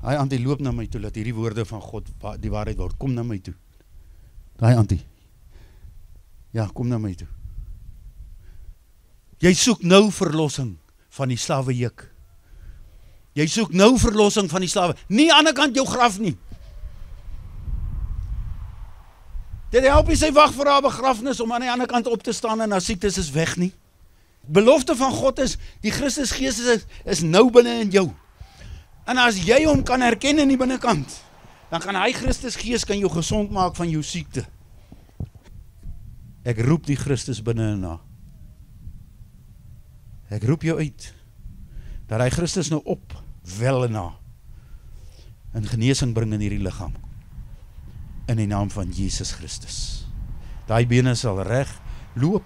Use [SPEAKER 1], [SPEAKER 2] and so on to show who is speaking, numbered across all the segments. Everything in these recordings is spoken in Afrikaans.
[SPEAKER 1] Daai antie loop na my toe, dat hierdie woorde van God die waarheid word. Kom na my toe. Daai antie. Ja, kom na my toe. Jy soek nou verlossing van die slawejuk. Jy soek nou verlossing van die slawe. Nie aan die kant jou graf nie. Dit help nie sy wag vir haar begrafnis om aan die ander kant op te staan en haar siektes is weg nie. Belofte van God is, die Christus Gees is nou binne in jou. En as jy hom kan herken in die binnekant, dan kan hy Christus Gees kan jou gesond maak van jou siekte. Ek roep die Christus binne in haar. Ek roep jou uit, dat hy Christus nou opwel in haar, en genesing bring in hierdie liggaam, in die naam van Jesus Christus. Daai bene sal reg loop.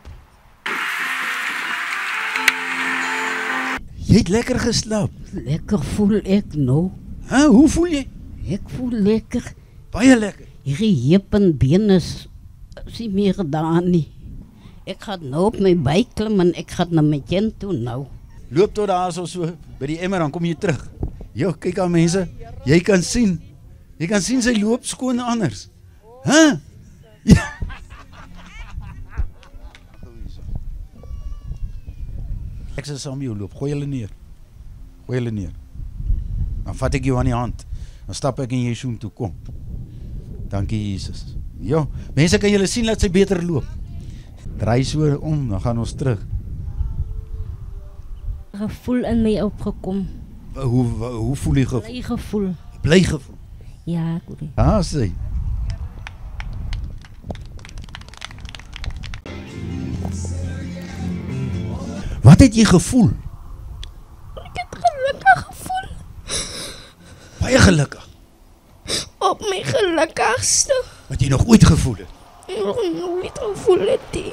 [SPEAKER 1] Jy het lekker geslaap.
[SPEAKER 2] Lekker voel ek nou.
[SPEAKER 1] Hoe voel jy?
[SPEAKER 2] Ek voel lekker.
[SPEAKER 1] Baie lekker.
[SPEAKER 2] Hierdie heup en bene is nie meer gedaan nie. Ek gaan nou op my buik klim en ek gaan na my kind toe nou.
[SPEAKER 1] Loop tot daar so by die emmer, dan kom jy terug. Jo, kyk aan mense. Jy kan sien sy loop skoon anders. Ja. Ek sal saam jou loop, gooi hulle neer. Dan vat ek jou aan die hand. Dan stap ek in jy soen toe, kom. Dankie Jesus. Jo, mense kan julle sien dat sy beter loop. Draai so om, dan gaan ons terug.
[SPEAKER 3] Gevoel in my opgekom.
[SPEAKER 1] Hoe voel jy gevoel?
[SPEAKER 3] Bly gevoel.
[SPEAKER 1] Bly gevoel?
[SPEAKER 3] Ja, goed.
[SPEAKER 1] Sê. Wat het jy gevoel?
[SPEAKER 3] Ek het gelukkig gevoel.
[SPEAKER 1] Baie gelukkig.
[SPEAKER 3] Op my gelukkigste.
[SPEAKER 1] Wat jy nog ooit gevoel het.
[SPEAKER 3] Nog nooit gevoel het die.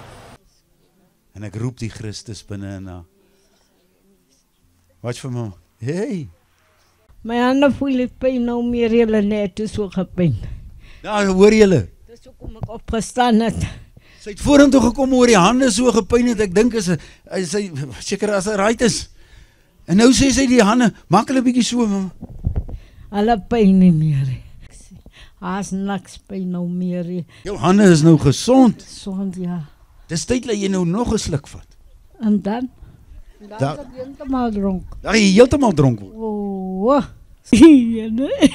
[SPEAKER 1] En ek roep die Christus binne in haar. Wat vir my? Hey.
[SPEAKER 4] My hande voel het pijn nou meer julle net so gepijn.
[SPEAKER 1] Ja, hoor julle.
[SPEAKER 4] Dis hoekom ek opgestaan het.
[SPEAKER 1] Sy het vorentoe gekom oor die hande so gepyn het, ek dink sy seker as hy right is. En nou sê sy die hande, maak hulle bietjie so.
[SPEAKER 4] Hulle pyn nie meer. As niks pyn nou meer.
[SPEAKER 1] Jou hande is nou gesond.
[SPEAKER 4] Gesond, ja.
[SPEAKER 1] Dis tyd dat jy nou nog 'n sluk vat.
[SPEAKER 4] En dan? Dan is ek heeltemal dronk.
[SPEAKER 1] Dat jy heeltemal dronk word.
[SPEAKER 4] Ja, nee.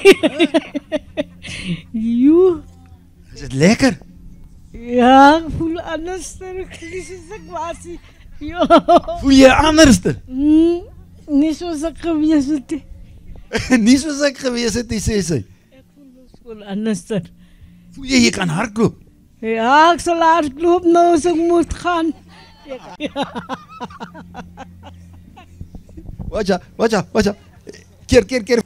[SPEAKER 4] Joe.
[SPEAKER 1] Is dit lekker?
[SPEAKER 4] Ja, ek voel anders as ek was. Ja.
[SPEAKER 1] Voel jy anders?
[SPEAKER 4] Nie soos ek gewees het.
[SPEAKER 1] Nie soos ek gewees het, sê sy.
[SPEAKER 4] Ek voel anders.
[SPEAKER 1] Voel jy kan hardloop?
[SPEAKER 4] Ja, ek sal hardloop nou as ek moet gaan.
[SPEAKER 1] Watja. Keer.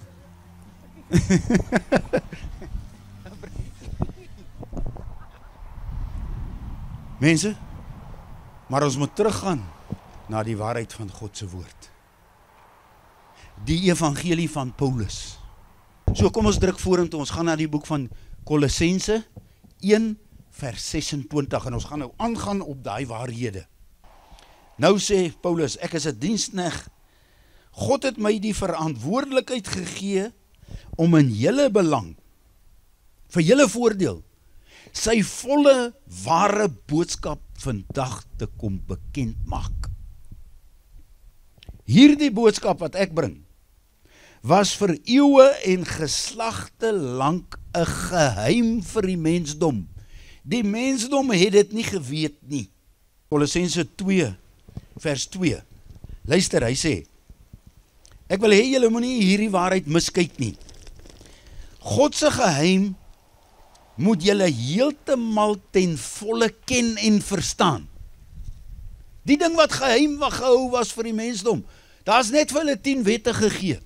[SPEAKER 1] Mense, maar ons moet teruggaan na die waarheid van God se woord. Die evangelie van Paulus. So kom ons druk vorentoe, ons gaan na die boek van Kolossense 1 vers 26 en ons gaan nou aangaan op daai waarhede. Nou sê Paulus, ek is 'n diensknegt. God het my die verantwoordelikheid gegee om in julle belang, vir julle voordeel, sy volle ware boodskap vandag te kom bekend maak. Hierdie boodskap wat ek bring, was vir eeue en geslagte lank 'n geheim vir die mensdom. Die mensdom het dit nie geweet nie. Kolossense 2 vers 2. Luister, hy sê, ek wil hê julle moenie hierdie waarheid miskyk nie. God se geheim moet julle heeltemal ten volle ken en verstaan. Die ding wat geheim gehou was vir die mensdom, daar is net vir hulle 10 wette gegee.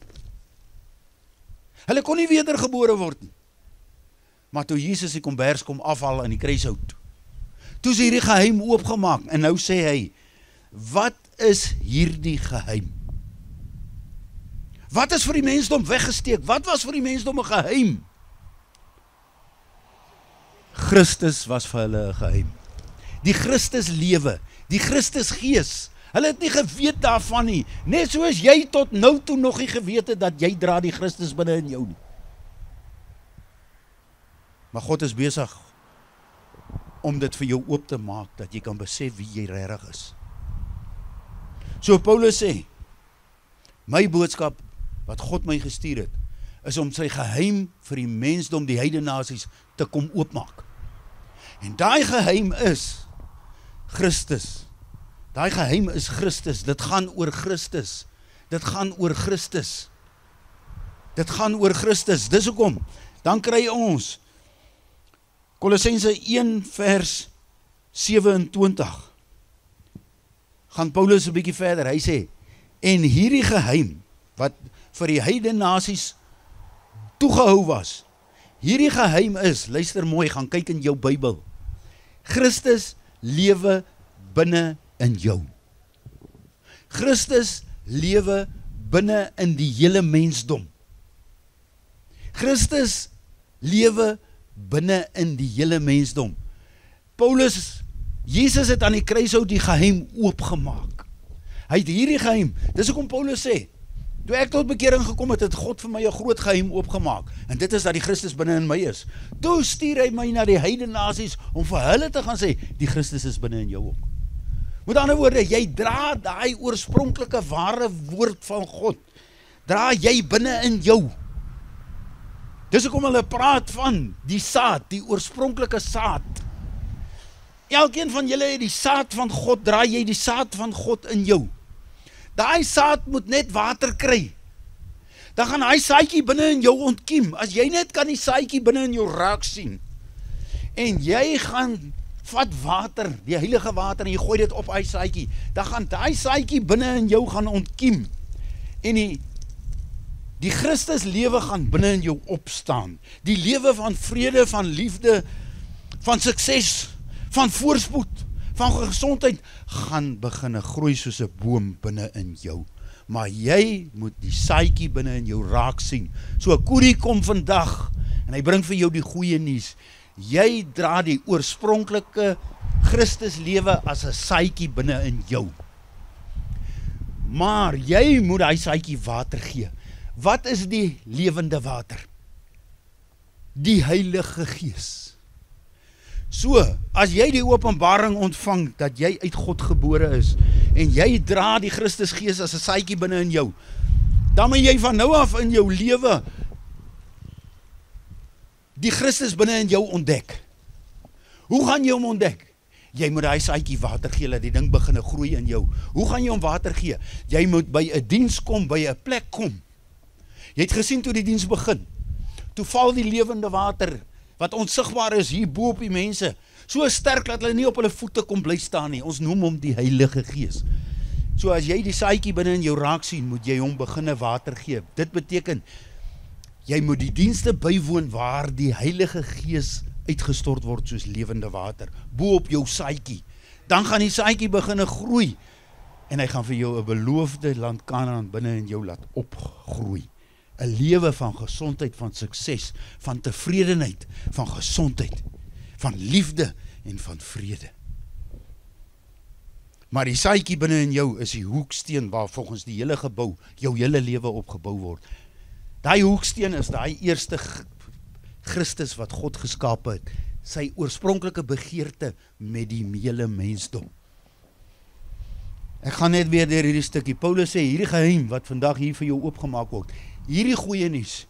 [SPEAKER 1] Hulle kon nie wedergebore word nie. Maar toe Jesus die kombers kom afhaal in die kruishout, toe is hierdie geheim oopgemaak, en nou sê hy, wat is hierdie geheim? Wat is vir die mensdom weggesteek? Wat was vir die mensdom 'n geheim? Christus was vir hulle 'n geheim. Die Christus lewe, die Christus gees. Hulle het nie geweet daarvan nie. Net soos jy tot nou toe nog nie geweet het dat jy dra die Christus binne in jou nie. Maar God is besig om dit vir jou oop te maak, dat jy kan besef wie jy regtig is. So Paulus sê, my boodskap, wat God my gestuur het, is om sy geheim vir die mensdom, die heidene nasies, te kom oopmaak. En daai geheim is Christus. Daai geheim is Christus. Dit gaan oor Christus. Dit gaan oor Christus. Dit gaan oor Christus. Dis hoekom. Dan kry ons Kolossense 1 vers 27. Gaan Paulus 'n bietjie verder. Hy sê, en hierdie geheim wat vir die heidene nasies toegehou was. Hierdie geheim is, luister mooi, gaan kyk in jou Bybel. Christus lewe binne in jou. Christus lewe binne in die hele mensdom. Christus lewe binne in die hele mensdom. Jesus het aan die kruishout die geheim oopgemaak. Hy het hierdie geheim, dis hoekom Paulus sê, toe ek tot bekering gekom het, het God vir my 'n groot geheim oopgemaak. En dit is dat die Christus binne in my is. Toe stuur hy my na die heidene nasies om vir hulle te gaan sê, die Christus is binne in jou ook. Met ander woorde, jy dra daai oorspronklike ware woord van God. Dra jy binne in jou. Dis hoekom hulle praat van die saad, die oorspronklike saad. Elkeen van julle het die saad van God, dra jy die saad van God in jou. Daai saad moet net water kry. Dan gaan hy saadjie binne in jou ontkiem. As jy net kan die saadjie binne in jou raak sien. En jy gaan vat water, die heilige water, en jy gooi dit op hy saadjie. Dan gaan daai saadjie binne in jou gaan ontkiem. En die Christus lewe gaan binne in jou opstaan. Die lewe van vrede, van liefde, van sukses, van voorspoed, van gesondheid, gaan beginne groei soos 'n boom binne in jou. Maar jy moet die saadjie binne in jou raak sien. So 'n koerie kom vandag, en hy bring vir jou die goeie nuus. Jy dra die oorspronklike Christus lewe as 'n saadjie binne in jou. Maar jy moet daai saadjie water gee. Wat is die lewende water? Die Heilige Gees. So, as jy die openbaring ontvang, dat jy uit God gebore is, en jy dra die Christus Gees as 'n saadjie binne in jou, dan moet jy van nou af in jou lewe die Christus binne in jou ontdek. Hoe gaan jy hom ontdek? Jy moet daai saadjie water gee, dat die ding beginne groei in jou. Hoe gaan jy hom water gee? Jy moet by 'n diens kom, by 'n plek kom. Jy het gesien toe die diens begin. Toe val die lewende water, wat onsigbaar is hier bo op die mense, so sterk dat hulle nie op hulle voete kom bly staan nie. Ons noem hom die Heilige Gees. So as jy die saadjie binne in jou raak sien, moet jy hom beginne water gee. Dit beteken, jy moet die dienste bywoon waar die Heilige Gees uitgestort word soos lewende water, bo op jou saadjie. Dan gaan die saadjie beginne groei, en hy gaan vir jou 'n beloofde land Kanaan binne in jou laat opgroei. 'n lewe van gesondheid, van sukses, van tevredenheid, van gesondheid, van liefde en van vrede. Maar die saadjie binne in jou is die hoeksteen waar volgens die hele gebou, jou hele lewe opgebou word. Daai hoeksteen is daai eerste Christus wat God geskape het, sy oorspronklike begeerte met die hele mensdom. Ek gaan net weer deur hierdie stukkie. Paulus sê, hierdie geheim wat vandag hier vir jou oopgemaak word, hierdie goeie nuus,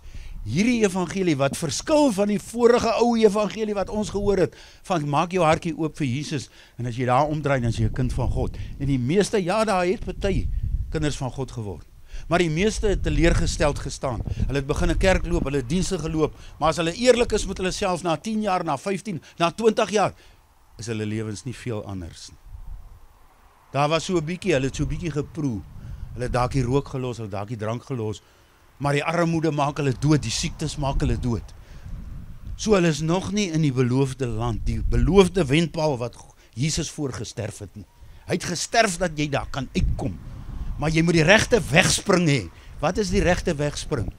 [SPEAKER 1] hierdie evangelie wat verskil van die vorige ou evangelie wat ons gehoor het, van maak jou hartjie oop vir Jesus, en as jy daar omdraai, dan is jy 'n kind van God. En die meeste, ja, daar het party kinders van God geword, maar die meeste het teleurgesteld gestaan. Hulle het begin 'n kerk loop, hulle het dienste geloop, maar as hulle eerlik is met hulle self, na 10 jaar, na 15, na 20 jaar, is hulle lewens nie veel anders nie. Daar was so 'n bietjie, hulle het so 'n bietjie geproe, hulle het dalk die rook gelos, hulle het dalk die drank gelos, maar die armoede maak hulle dood, die siektes maak hulle dood. So hulle is nog nie in die beloofde land, die beloofde wendpaal wat Jesus voorgesterf het nie. Hy het gesterf dat jy daar kan uitkom, maar jy moet die regte wegspring hê. Wat is die regte wegspring?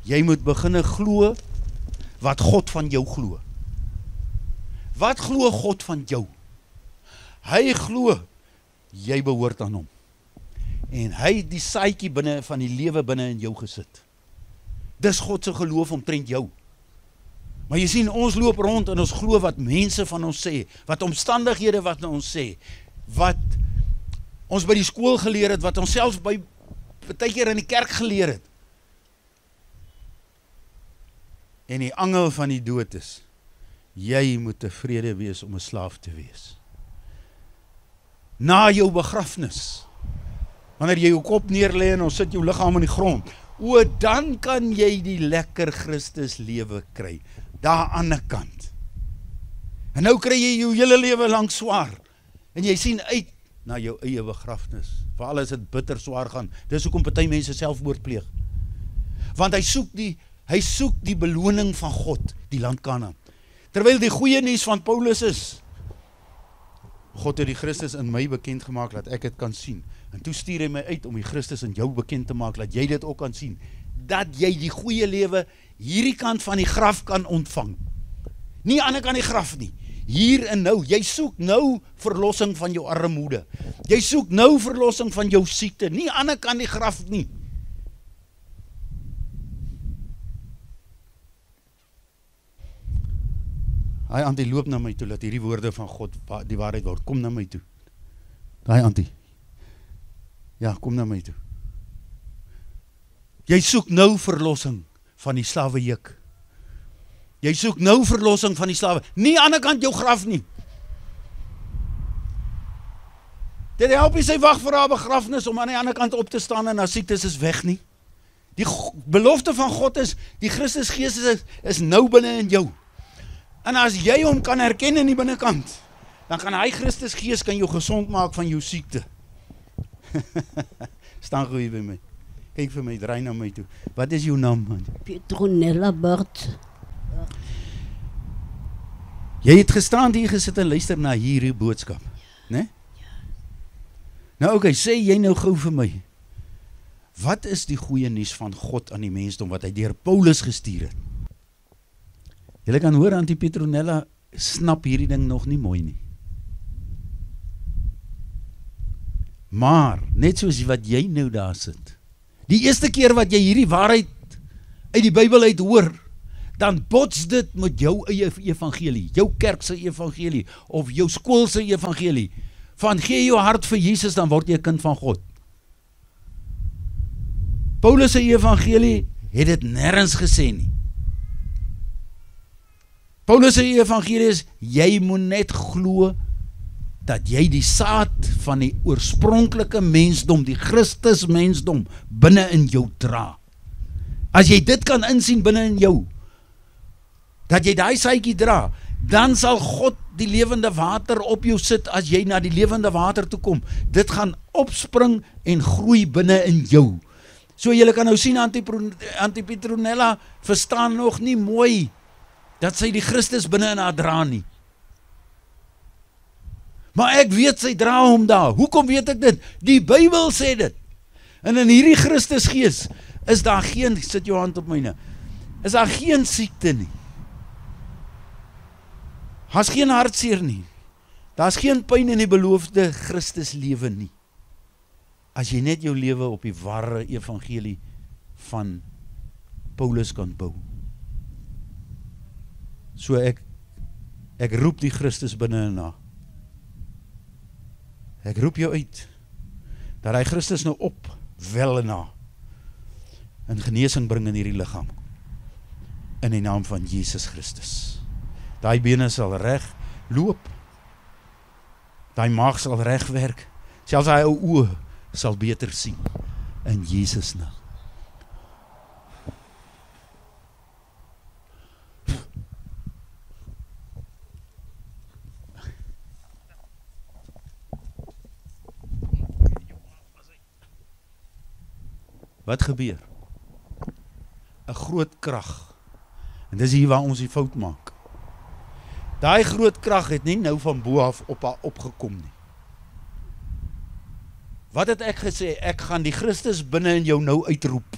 [SPEAKER 1] Jy moet beginne glo wat God van jou glo. Wat glo God van jou? Hy glo jy behoort aan hom. En hy het die saadjie binne van die lewe binne in jou gesit. Dis God se geloof omtrent jou. Maar jy sien, ons loop rond en ons glo wat mense van ons sê, wat omstandighede wat ons sê, wat ons by die skool geleer het, wat ons selfs by partykeer in die kerk geleer het. En die angel van die dood is, jy moet tevrede wees om 'n slaaf te wees. Na jou begrafnis, wanneer jy jou kop neerlê en ons sit jou liggaam in die grond, dan kan jy die lekker Christus lewe kry, daar aan die kant. En nou kry jy jou hele lewe lang swaar, en jy sien uit na jou eie begrafnis, veral as dit bitter swaar gaan. Dis hoekom party mense selfmoord pleeg. Want hy soek die beloning van God, die land Kanaan. Terwyl die goeie nuus van Paulus is, God het die Christus in my bekend gemaak, dat ek dit kan sien. En toe stuur hy my uit om die Christus in jou bekend te maak, dat jy dit ook kan sien. Dat jy die goeie lewe hierdie kant van die graf kan ontvang. Nie aan die kant die graf nie. Hier en nou. Jy soek nou verlossing van jou armoede. Jy soek nou verlossing van jou siekte. Nie aan die kant die graf nie. Daai antie loop na my toe, dat hierdie woorde van God die waarheid word. Kom na my toe. Daai antie. Ja, kom na my toe. Jy soek nou verlossing van die slawejuk. Jy soek nou verlossing van die slawe. Nie aan die kant jou graf nie. Dit help nie sy wag vir haar begrafnis om aan die ander kant op te staan en haar siektes is weg nie. Die belofte van God is, die Christus Gees is nou binne in jou. En as jy hom kan herken in die binnekant, dan kan hy Christus Gees kan jou gesond maak van jou siekte. Staan goed hier by my. Kyk vir my, draai na my toe. Wat is jou naam, man?
[SPEAKER 2] Petronella Burt.
[SPEAKER 1] Jy het gestaan hier gesit en luister na hierdie boodskap, né? Nou oké, sê jy nou gou vir my, wat is die goeie nuus van God aan die mensdom wat hy deur Paulus gestuur het? Julle kan hoor, Antie Petronella snap hierdie ding nog nie mooi nie. Maar, net soos wat jy nou daar sit, die eerste keer wat jy hierdie waarheid uit die Bybel uit hoor, dan bots dit met jou eie evangelie, jou kerkse evangelie, of jou skoolse evangelie, van gee jou hart vir Jesus, dan word jy 'n kind van God. Paulus se evangelie het dit nêrens gesê nie. Paulus se evangelie is, jy moet net glo, dat jy die saad van die oorspronklike mensdom, die Christus mensdom, binne in jou dra. As jy dit kan insien binne in jou, dat jy daai saadjie dra, dan sal God die lewende water op jou sit as jy na die lewende water toe kom. Dit gaan opspring en groei binne in jou. So julle kan nou sien, Antie Petronella verstaan nog nie mooi dat sy die Christus binne in haar dra nie. Maar ek weet sy dra hom daar. Hoekom weet ek dit? Die Bybel sê dit. En in hierdie Christus Gees is daar geen, sit jou hand op myne, is daar geen siekte nie. Daar's geen hartseer nie. Daar's geen pyn in die beloofde Christus lewe nie. As jy net jou lewe op die ware evangelie van Paulus kan bou. So ek roep die Christus binne in haar. Ek roep jou uit, dat hy Christus nou opwel in haar, en genesing bring in hierdie liggaam, in die naam van Jesus Christus. Daai bene sal reg loop, daai maag sal reg werk, selfs daai ou oë sal beter sien, in Jesus naam. Wat gebeur? 'n Groot krag. En dis hier waar ons die fout maak. Daai groot krag het nie nou van bo af op haar opgekom nie. Wat het ek gesê? Ek gaan die Christus binne in jou nou uitroep.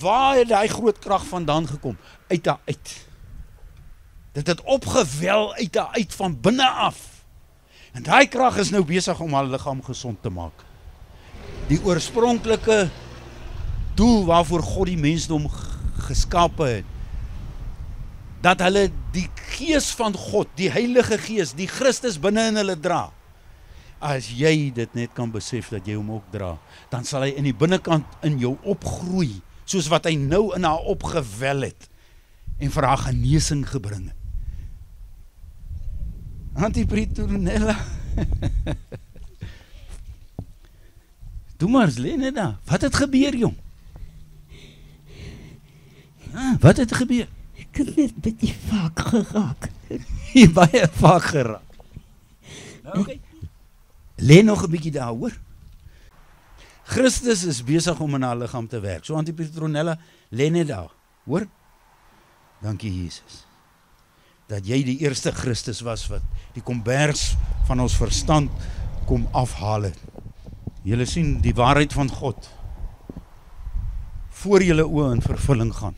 [SPEAKER 1] Waar het daai groot krag vandaan gekom? Uit haar uit. Dit het opgewel uit haar uit, van binne af. En daai krag is nou besig om haar liggaam gesond te maak. Die oorspronklike doel waarvoor God die mensdom geskape het, dat hulle die gees van God, die Heilige Gees, die Christus binne in hulle dra. As jy dit net kan besef dat jy hom ook dra, dan sal hy in die binnekant in jou opgroei, soos wat hy nou in haar opgewel het, en vir haar genesing gebring het. Auntie Petronella, doe maar eens, lê net daar. Wat het gebeur, jong? Wat het gebeur?
[SPEAKER 2] Ek het net bietjie vaak geraak.
[SPEAKER 1] Jy baie vaak geraak. Nou, okay. Lê nog 'n bietjie daar, hoor. Christus is besig om in haar liggaam te werk. So Auntie Petronella, lê net daar, hoor. Dankie Jesus, dat jy die eerste Christus was wat die kombers van ons verstand kom afhaal het. Julle sien die waarheid van God voor julle oë in vervulling gaan.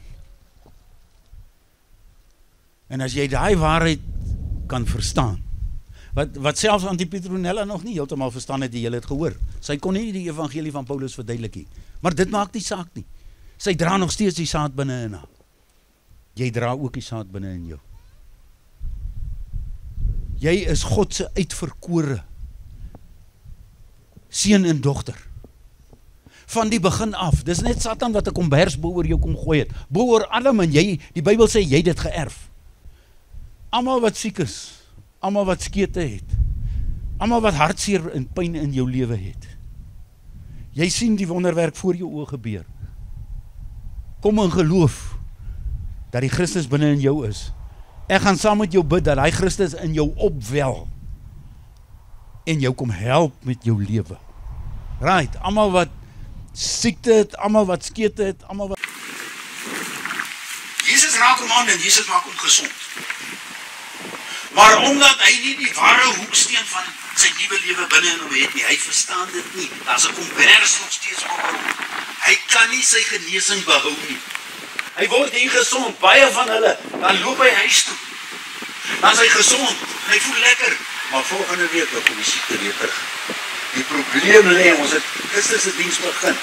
[SPEAKER 1] En as jy daai waarheid kan verstaan, wat selfs Auntie Petronella nog nie heeltemal verstaan het, jy het gehoor. Sy kon nie die evangelie van Paulus verduidelik nie. Maar dit maak nie saak nie. Sy dra nog steeds die saad binne in haar. Jy dra ook die saad binne in jou. Jy is God se uitverkore seun en dogter. Van die begin af. Dis net Satan wat 'n kombers bo oor jou kom gooi het. Bo oor Adam, en jy, die Bybel sê jy dit geërf. Almal wat siek is, almal wat skete het, almal wat hartseer en pyn in jou lewe het. Jy sien die wonderwerk voor jou oë gebeur. Kom in geloof dat die Christus binne in jou is. Ek gaan saam met jou bid dat hy Christus in jou opwel en jou kom help met jou lewe. Right, almal wat siekte het, almal wat skete het, almal wat... Jesus raak hom aan en Jesus maak hom gesond. Maar omdat hy nie die ware hoeksteen van sy nuwe lewe binne in hom het nie, hy verstaan dit nie. Daar's 'n kombers nog steeds op hom. Hy kan nie sy genesing behou nie. Hy word nie gesond, baie van hulle, dan loop hy huis toe. Dan is hy gesond, en hy voel lekker. Maar volgende week dan kom die siekte weer terug. Die probleem lê, ons het Christus se diens begin.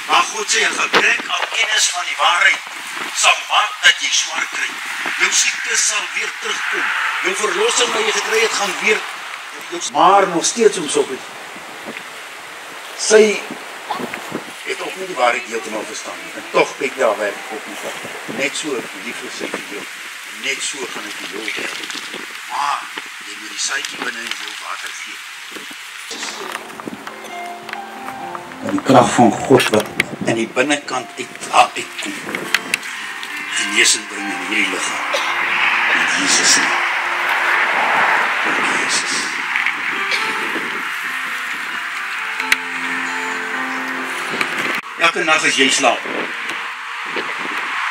[SPEAKER 1] Maar God sê, 'n gebrek aan kennis van die waarheid sal maak dat jy swaar kry. Jou siekte sal weer terugkom. Jou verlossing wat jy gekry het, gaan weer. Maar nog steeds om so goed. Sy het ook nie die waarheid heeltemal verstaan nie. En tog kyk daar werk God nie van. Net so lief vir sy vir jou. Net so gaan ek die jou werk. Maar jy moet die saadjie binne in jou water gee. En die krag van God wat in die binnekant uitkom. Genesing bring in hierdie liggaam. In Jesus naam. In Jesus. Elke nag as jy slaap,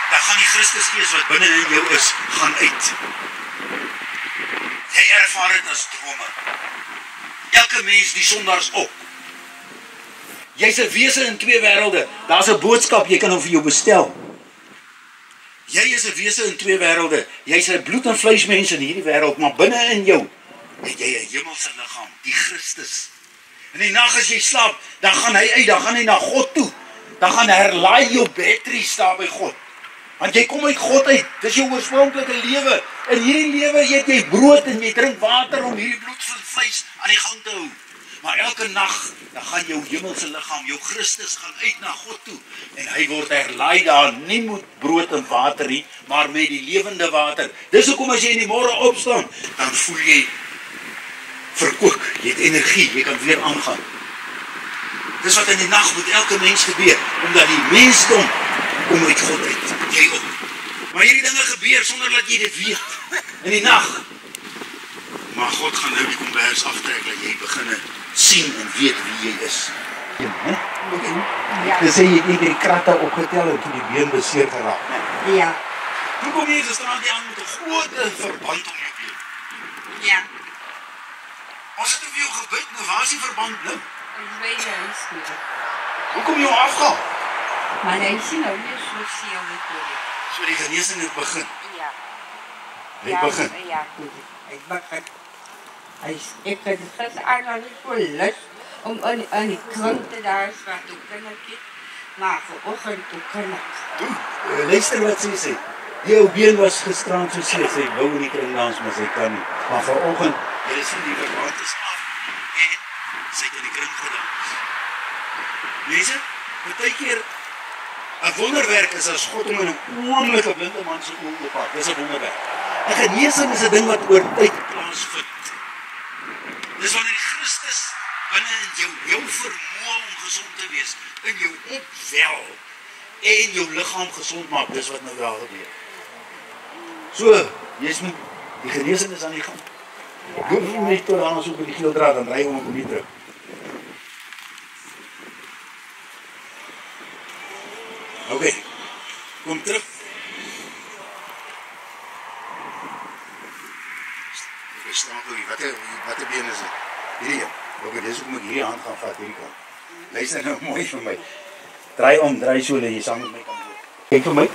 [SPEAKER 1] dan gaan die Christusgees wat binne in jou is, gaan uit. Jy ervaar dit as drome. Elke mens die sondags ook. Jy's 'n wese in twee wêrelde. Daar's 'n boodskap, jy kan hom vir jou bestel. Jy is 'n wese in twee wêrelde. Jy's 'n bloed en vleismens in hierdie wêreld, maar binne in jou het jy 'n hemelse liggaam, die Christus. En die nag as jy slaap, dan gaan hy uit, dan gaan hy na God toe. Dan gaan herlaai jou batteries daar by God. Want jy kom uit God uit. Dis jou oorspronklike lewe. In hierdie lewe eet jy brood en jy drink water om hierdie bloed van vleis aan die gang te hou. Maar elke nag, dan gaan jou hemelse liggaam, jou Christus gaan uit na God toe. En hy word herlaai daar, nie met brood en water nie, maar met die lewende water. Dis hoekom as jy in die môre opstaan, dan voel jy verkook, jy het energie, jy kan weer aangaan. Dis wat in die nag met elke mens gebeur, omdat die mensdom kom uit God uit, jy ook. Maar hierdie dinge gebeur sonder dat jy dit weet, in die nag. Maar God gaan nou die kombers aftrek, dat jy begin sien en weet wie jy is. Ja. Dis sê jy het die kratte opgetel en toe die been beseer geraak.
[SPEAKER 2] Ja.
[SPEAKER 1] Hoe kom jy staan die aan met 'n groot verband om jou been?
[SPEAKER 2] Ja.
[SPEAKER 1] Ons het op jou gebid, nou waar is die verband nou?
[SPEAKER 2] Ek weet nie.
[SPEAKER 1] Hoe kom jy afgaan?
[SPEAKER 2] Maar hy sien nou nie so seer met dit.
[SPEAKER 1] So die genesing het begin.
[SPEAKER 2] Ja.
[SPEAKER 1] Hy begin.
[SPEAKER 2] Ja, ek begin. Ek het gister nog nie so lus om in die krante daar wat toe kan ek, maar vanoggend toe kan ek.
[SPEAKER 1] Luister wat sy sê. Die ou been was gisterand so seer, sy wou in die kringdans, maar sy kan nie. Maar vanoggend, jy sien die verband is af en sy het in die kring gedans. Mense, partykeer 'n wonderwerk is as God hom in 'n oomblik 'n blinde man se oë oopmaak. Dis 'n wonderwerk. 'n Genesing is 'n ding wat oor tyd plaasvind. Dis wanneer die Christus binne in jou vermoë om gesond te wees, in jou opwel en jou liggaam gesond maak. Dis wat nou daar gebeur. So, jy's moet die genesing is aan die gang. Hoef nie net tot aan ons op die geel draad, dan ry hom op die terug. Oké, kom terug. Ek staan hier, wat 'n been is dit? Hierdie een. Oké, dis hoekom ek hierdie hand gaan vat, hierdie kant. Luister nou mooi vir my. Draai so dat jy saam met my kan loop. Kyk vir my.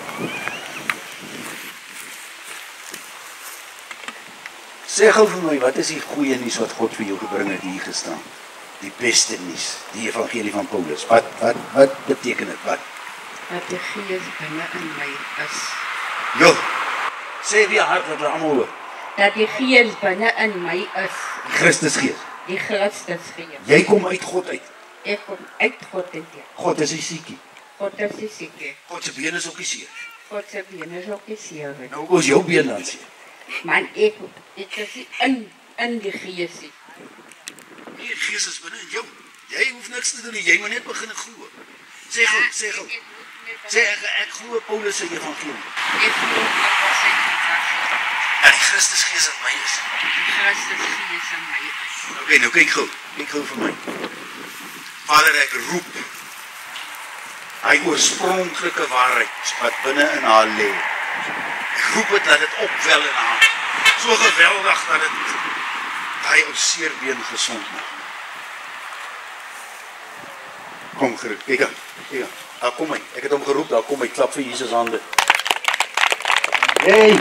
[SPEAKER 1] Sê gou vir my, wat is die goeie nuus wat God vir jou gebring het hier gestaan? Die beste nuus, die evangelie van Paulus. Wat beteken dit? Wat?
[SPEAKER 2] Dat die Gees binne in my is.
[SPEAKER 1] Jo, sê weer hard wat we allemaal hoor.
[SPEAKER 2] Dat die Gees binne in my is.
[SPEAKER 1] Die Christus Gees.
[SPEAKER 2] Die Christus Gees.
[SPEAKER 1] Jy kom uit God uit.
[SPEAKER 2] Ek kom uit God uit.
[SPEAKER 1] God is die siekie.
[SPEAKER 2] God is die sieke.
[SPEAKER 1] God se been is ook die seer.
[SPEAKER 2] God se been is ook die seer.
[SPEAKER 1] Nou hoe is jou been dan seer?
[SPEAKER 2] Man, ek is in die Gees.
[SPEAKER 1] Nee, die Gees is binne in jou. Jy hoef niks te doen nie, jy moet net begin glo. Sê gou. Sê ek glo Paulus se evangelie.
[SPEAKER 2] Ek glo Paulus se evangelie.
[SPEAKER 1] En die Christus Gees in my is.
[SPEAKER 2] Die Christus Gees in my is.
[SPEAKER 1] Okay, nou kyk gou vir my. Vader, ek roep hy oorspronklike waarheid wat binne in haar lê. Ek roep dit dat dit opwel in haar. So geweldig dat dit daai ou seerbeen gesond maak. Kom gerus, kyk aan. Daar kom hy. Ek het hom geroep, daar kom hy. Klap vir Jesus hande. Hey!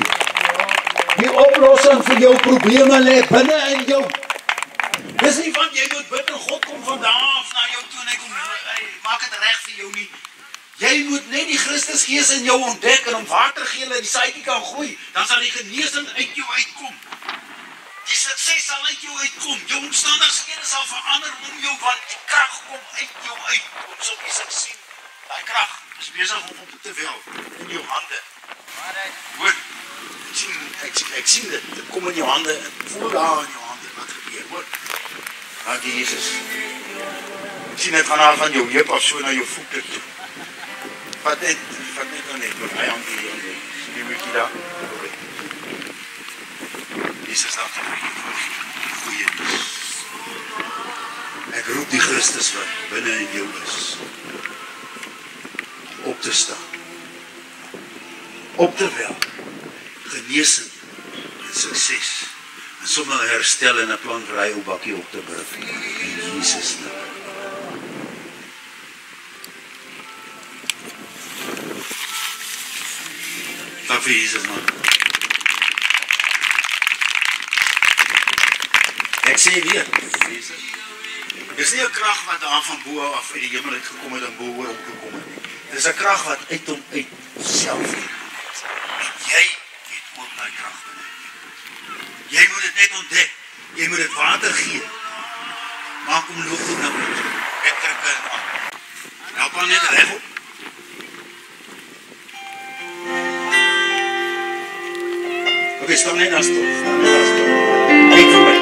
[SPEAKER 1] Die oplossing vir jou probleme lê binne in jou. Dis nie van jy moet bid en God kom van daar af na jou toe en hy kom maak dit reg vir jou nie. Jy moet net die Christus Gees in jou ontdek en hom water gee dat die saadjie kan groei. Dan sal die genesing uit jou uitkom. Die sukses sal uit jou uitkom. Jou omstandighede sal verander om jou, want die krag kom uit jou uit. Kom so iets ek sien. Daai krag is besig om op te wel in jou hande. Hoor, ek sien dit. Dit kom in jou hande. Voel daar in jou hande wat gebeur. Hoor. Dankie Jesus. Ek sien dit van jou heup af so na jou voete toe. Wat net dan net. Hy hang hier. Die wiki daar. Jesus, dankie vir die goeie nuus. Ek roep die Christus wat binne in jou is. Op te staan. Op te wel. Genesing en sukses. En sommer herstel en 'n plan vir hy ou bakkie op te bring. In Jesus naam. Dank vir Jesus naam. Ek sê weer, dis nie 'n krag wat daar van bo af uit die hemel uit gekom het en bo oor hom gekom het nie. Dis 'n krag wat uit hom uit self het. Jy het ook daai krag binne. Jy moet dit net ontdek. Jy moet dit water gee. Maak hom loop toe na buite. Ek trek hom aan. Nou kan net reg op. Okay, staan net daar stil. Kyk vir my.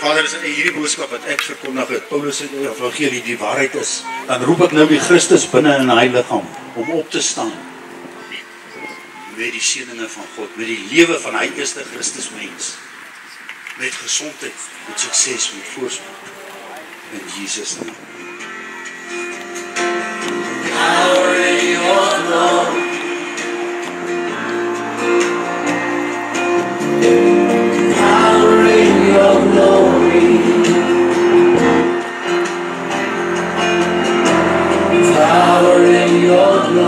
[SPEAKER 1] Vader, as hierdie boodskap wat ek verkondig het, Paulus se evangelie die waarheid is, dan roep ek nou die Christus binne in hy liggaam om op te staan met die seëninge van God, met die lewe van hy eerste Christus mens, met gesondheid, met sukses, met voorspoed in Jesus naam. Power in your glory. Power in your glory. Power in your glory.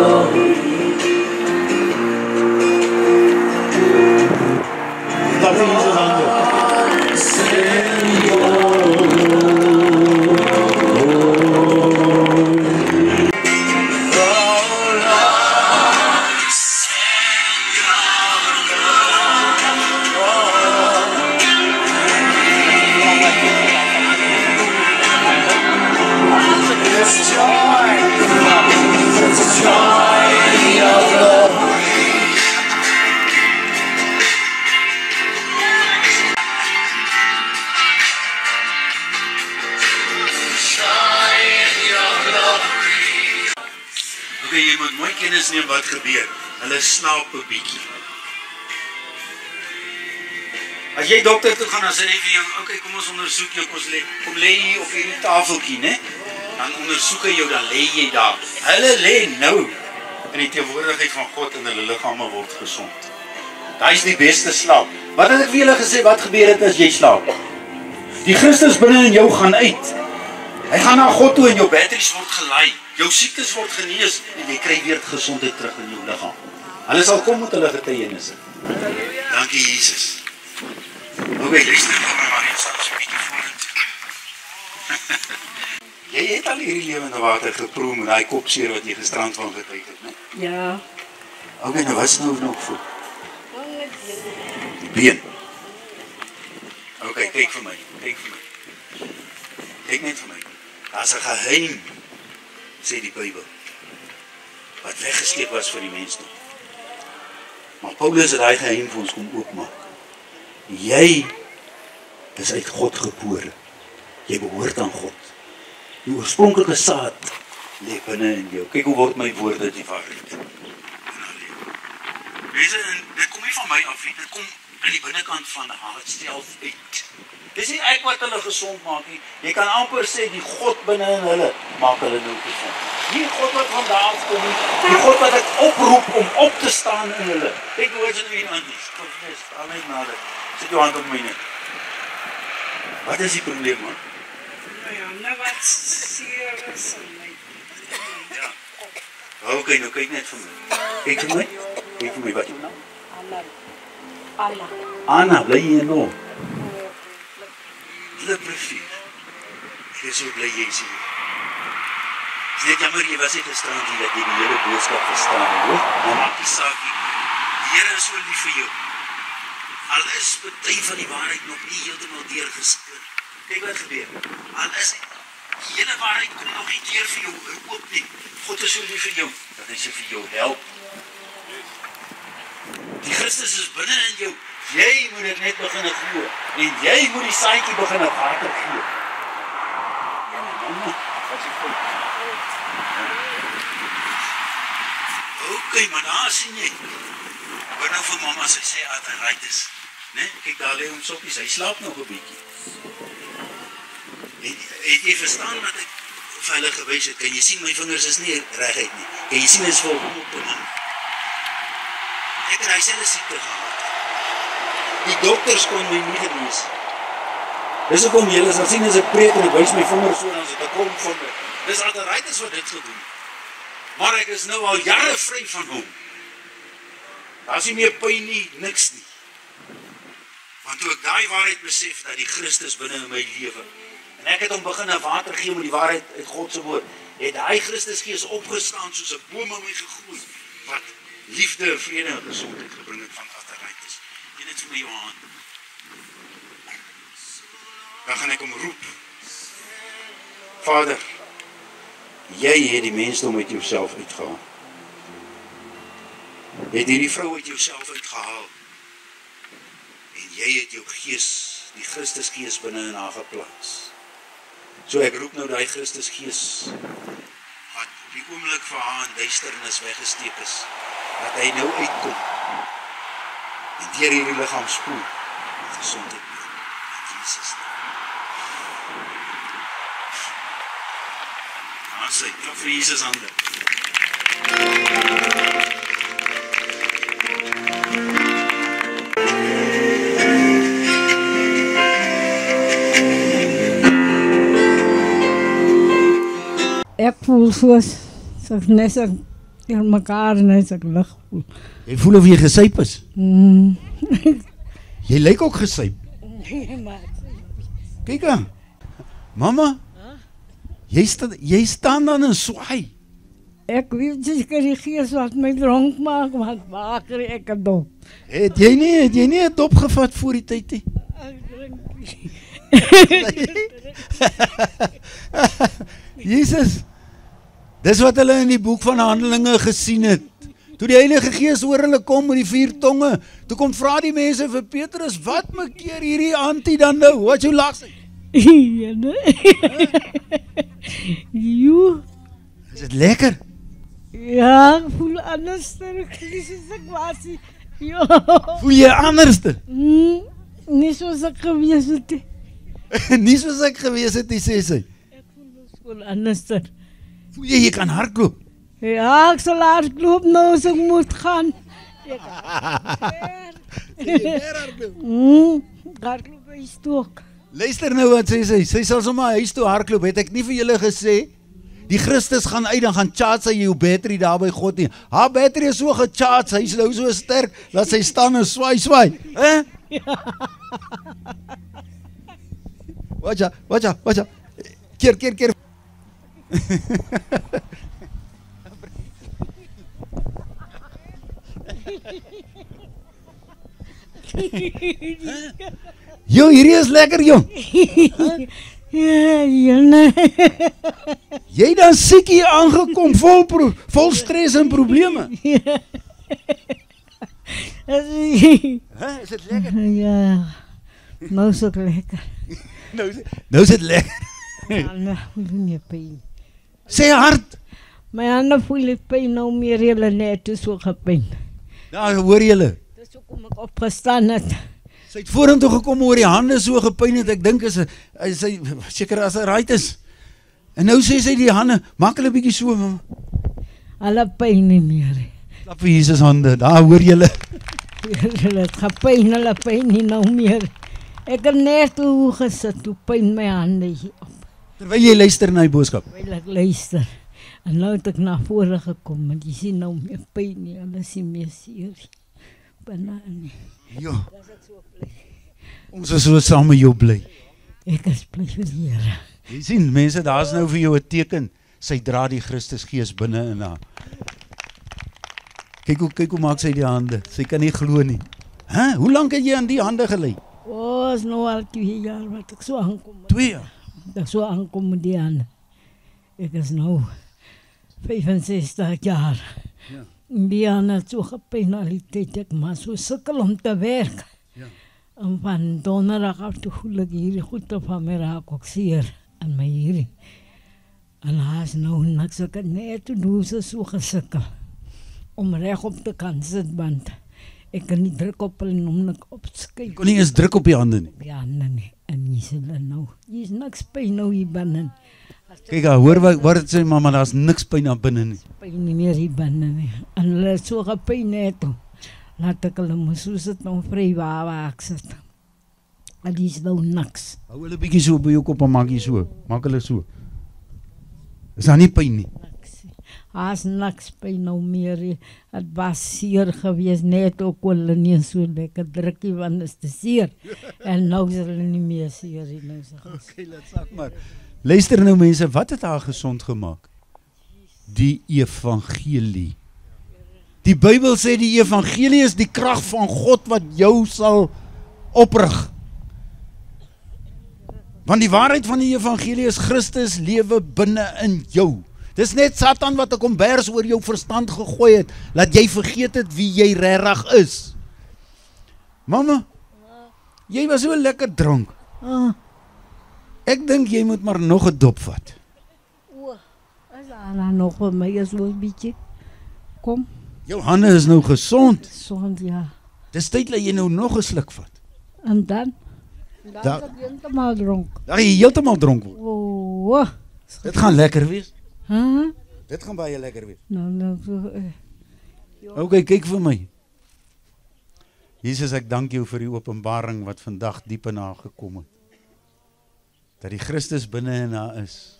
[SPEAKER 1] kennis neem wat gebeur. Hulle slaap 'n bietjie. As jy dokter toe gaan, dan sê hy vir jou, okay, kom ons ondersoek jou, kom lê hier op hierdie tafeltjie, né? Dan ondersoek hy jou, dan lê jy daar. Hulle lê nou in die teenwoordigheid van God en hulle liggame word gesond. Daai is die beste slaap. Wat het ek vir julle gesê, wat gebeur het as jy slaap? Die Christus binne in jou gaan uit. Hy gaan na God toe en jou batteries word gelaai. Jou siektes word genees en jy kry weer gesondheid terug in jou liggaam. Hulle sal kom met hulle getuienisse. Dankie Jesus. Okay, luister maar maar net so 'n bietjie vorentoe. Jy het al hierdie lewende water geproe met daai kopseer wat jy gisterand van gekry het, né?
[SPEAKER 2] Ja.
[SPEAKER 1] Okay, nou wat is nou nog voel? Die been. Okay, kyk vir my. Kyk net vir my. Daar's 'n geheim, sê die Bybel, wat weggesteek was vir die mensdom. Maar Paulus het daai geheim vir ons kom oopmaak. Jy is uit God gebore. Jy behoort aan God. Die oorspronklike saad lê binne in jou. Kyk hoe word my woorde die waarheid. Dit kom nie van my af nie. Dit kom aan die binnekant van haar self uit. Dis nie ek wat hulle gesond maak nie. Jy kan amper sê die God binne in hulle maak hulle nou gesond. Nie God wat van daar af kom nie. Die God wat ek oproep om op te staan in hulle. Kyk hoe is dit nie anders. Professor, staan net nader. Sit jou hand op my nek. Wat is die probleem, man?
[SPEAKER 4] Ja, nou wat seer is in my.
[SPEAKER 1] Ja. Okay, nou kyk net vir my. Kyk vir my. Kyk vir my, wat jou naam? Anna, bly jy nog? Rivier. Ek is so bly jy is hier. Het is net jammer, jy was nie gestrand hier, dat jy die hele boodskap verstaan, hoor. Maar maak die saak hier. Die Here is so lief vir jou. Al is party van die waarheid nog nie heeltemal deurgeskyn. Kyk wat gebeur. Al is die hele waarheid kom nog nie deur vir jou oop nie. God is so lief vir jou, dat hy vir jou help. Die Christus is binne in jou. Jy moet dit net begin glo. En jy moet die saadjie begin water gee. Ja, mamma, wat is dit? Okay, maar daar sien jy. Wat nou vir mamma sê arthritis, né? Kyk daar lê hom sokkies, hy slaap nog 'n bietjie. Het jy verstaan wat ek vir hulle gewys het? Kan jy sien my vingers is nie reguit nie. Kan jy sien dit is vol op man. Ek het dieselfde siekte gehad. Die dokters kon my nie genees. Dis hoekom julle sal sien as ek preek en ek wys my vingers so, dan is dit 'n kom van my. Dis arthritis wat dit gedoen. Maar ek is nou al jare vry van hom. Daar is nie meer pyn nie, niks nie. Want toe ek daai waarheid besef dat die Christus binne in my lewe, en ek het hom begin water gee met die waarheid uit God se woord, het daai Christus gees opgestaan soos 'n boom in my gegroei, wat liefde, vrede en gesondheid gebring het van arthritis. Jy net vir my jou hand. Dan gaan ek hom roep. Vader, jy het die mensdom uit jouself uitgehaal. Jy het hierdie vrou uit jouself uitgehaal. En jy het jou gees, die Christus gees binne in haar geplaas. So ek roep nou die Christus gees, wat op die oomblik vir haar in duisternis weggesteek is, dat hy nou uitkom, en deur hierdie liggaam spoel, en gesondheid bring, in Jesus naam. Nou sê, klap vir Jesus hande.
[SPEAKER 4] Ek voel soos net ek in mekaar net ek lig voel.
[SPEAKER 1] Jy voel of jy gesyp is? Jy lyk ook gesyp.
[SPEAKER 4] Nee, maar
[SPEAKER 1] Kyk aan. Mamma, jy staan dan en swaai.
[SPEAKER 4] ek weet seker die gees wat my dronk maak, want waker ek 'n dop.
[SPEAKER 1] Het jy nie 'n dop gevat voor die tyd nie?
[SPEAKER 4] Ek drink nie.
[SPEAKER 1] Jesus, dis wat hulle in die boek van Handelinge gesien het. Toe die Heilige Gees oor hulle kom met die 4 tonge, toe kom vra die mense vir Petrus, wat makeer hierdie antie dan nou? Wat jou lag sy?
[SPEAKER 4] Ja, nee. Jo.
[SPEAKER 1] Is dit lekker?
[SPEAKER 4] Ja, ek voel anders soos ek was. Ja.
[SPEAKER 1] Voel jy anderste?
[SPEAKER 4] Nie soos ek gewees het.
[SPEAKER 1] Nie soos ek gewees het, sê sy.
[SPEAKER 4] Ek voel anders.
[SPEAKER 1] Voel jy kan hardloop?
[SPEAKER 4] Ja, ek sal hardloop nou as ek moet gaan. Hardloop is ook.
[SPEAKER 1] Luister nou wat sê sy. Sy sal sommer huis toe hardloop. Het ek nie vir julle gesê? Die Christus gaan uit, dan gaan charge hy jou battery daar by God nie. Haar battery is so gecharge, hy is nou so sterk, dat sy staan en swaai. Watja. Keer. Jo, hierdie is lekker, jong.
[SPEAKER 4] Ja, nee.
[SPEAKER 1] Jy dan siek hier aangekom, vol stres en probleme. Is dit lekker?
[SPEAKER 4] Ja, nou is het lekker.
[SPEAKER 1] Nou is dit lekker.
[SPEAKER 4] Handen voel nie pijn.
[SPEAKER 1] Sê hard.
[SPEAKER 4] My handen voel nie pijn, nou meer jylle net is so gepijn.
[SPEAKER 1] Nou, hoor jylle.
[SPEAKER 4] Dis ook om ek opgestaan het.
[SPEAKER 1] Sy het vorentoe gekom oor die hande so gepyn het, ek dink sy seker as hy right is. En nou sê sy die hande, maak hulle bietjie so, mama.
[SPEAKER 4] Hulle pyn nie meer.
[SPEAKER 1] Klap vir Jesus hande, daar hoor julle.
[SPEAKER 4] Hulle het gepyn, hulle pyn nie nou meer. Ek het net hoe gesit, hoe pyn my hande hier op.
[SPEAKER 1] Terwyl jy luister na die boodskap.
[SPEAKER 4] Terwyl ek luister. En nou het ek na vore gekom, en jy sien nou meer pyn nie, hulle sien meer seer. Binne nie.
[SPEAKER 1] Ja. Ons is so saam met jou bly.
[SPEAKER 4] Ek is bly vir die Here.
[SPEAKER 1] Jy sien, mense, daar is nou vir jou 'n teken. Sy dra die Christus Gees binne in haar. Kyk hoe maak sy die hande. Sy kan nie glo nie. Hoe lank het jy aan die hande gelê?
[SPEAKER 4] Is nou al 2 jaar wat ek so aankom.
[SPEAKER 1] 2 jaar?
[SPEAKER 4] Dat so aankom met die hande. Ek is nou 65 jaar.
[SPEAKER 1] Ja.
[SPEAKER 4] Die hande het so gepyn al die tyd, ek maar so sukkel om te werk.
[SPEAKER 1] Ja.
[SPEAKER 4] En van donderdag af toe voel ek hierdie goede van my raak ook seer in my hierdie. En daar is nou niks, ek het net te doen so gesukkel. Om reg op te kan sit, want ek kan nie druk op hulle en om op skyn.
[SPEAKER 1] Kon nie eens druk op die hande nie.
[SPEAKER 4] Ja, nee, en jy sê hulle nou, jy is niks pyn nou hier binne.
[SPEAKER 1] Kyk, hoor wat het sê mama, daar is niks pyn daar binne nie.
[SPEAKER 4] Pyn nie meer hier binne nie. En hulle het so gepyn net toe. Laat ek hulle moes so sit nou vry waar ek sit. En die is nou niks.
[SPEAKER 1] Hou hulle bietjie so by jou kop en maak jy so. Maak hulle so. Is daar nie pyn nie?
[SPEAKER 4] As niks pyn nou meer. Het was seer gewees, net ook hulle nie so lekker drukkie, want is te seer. En nou is hulle nie meer seer. Nou
[SPEAKER 1] okay, laat sak maar. Luister nou mense, wat het haar gesond gemaak? Die evangelie. Die Bybel sê die evangelie is die krag van God wat jou sal oprig. Want die waarheid van die evangelie is Christus lewe binne in jou. Dis net Satan wat 'n kombers oor jou verstand gegooi het, laat jy vergeet het wie jy regtig is. Mama, jy was so lekker dronk. Ek dink jy moet maar nog 'n dop vat.
[SPEAKER 4] Is daar nog vir my so 'n bietjie? Kom.
[SPEAKER 1] Jou hande is nou gesond.
[SPEAKER 4] Gesond, ja.
[SPEAKER 1] Dis tyd dat jy nou nog 'n sluk vat.
[SPEAKER 4] En dan?
[SPEAKER 1] Dan
[SPEAKER 4] is ek heeltemal dronk.
[SPEAKER 1] Dan jy heeltemal dronk word. Dit gaan lekker wees. Dit gaan baie lekker wees.
[SPEAKER 4] Nou.
[SPEAKER 1] Okay, kyk vir my. Jesus, ek dank jou vir die openbaring wat vandag diep in haar gekom het. Dat die Christus binne in haar is.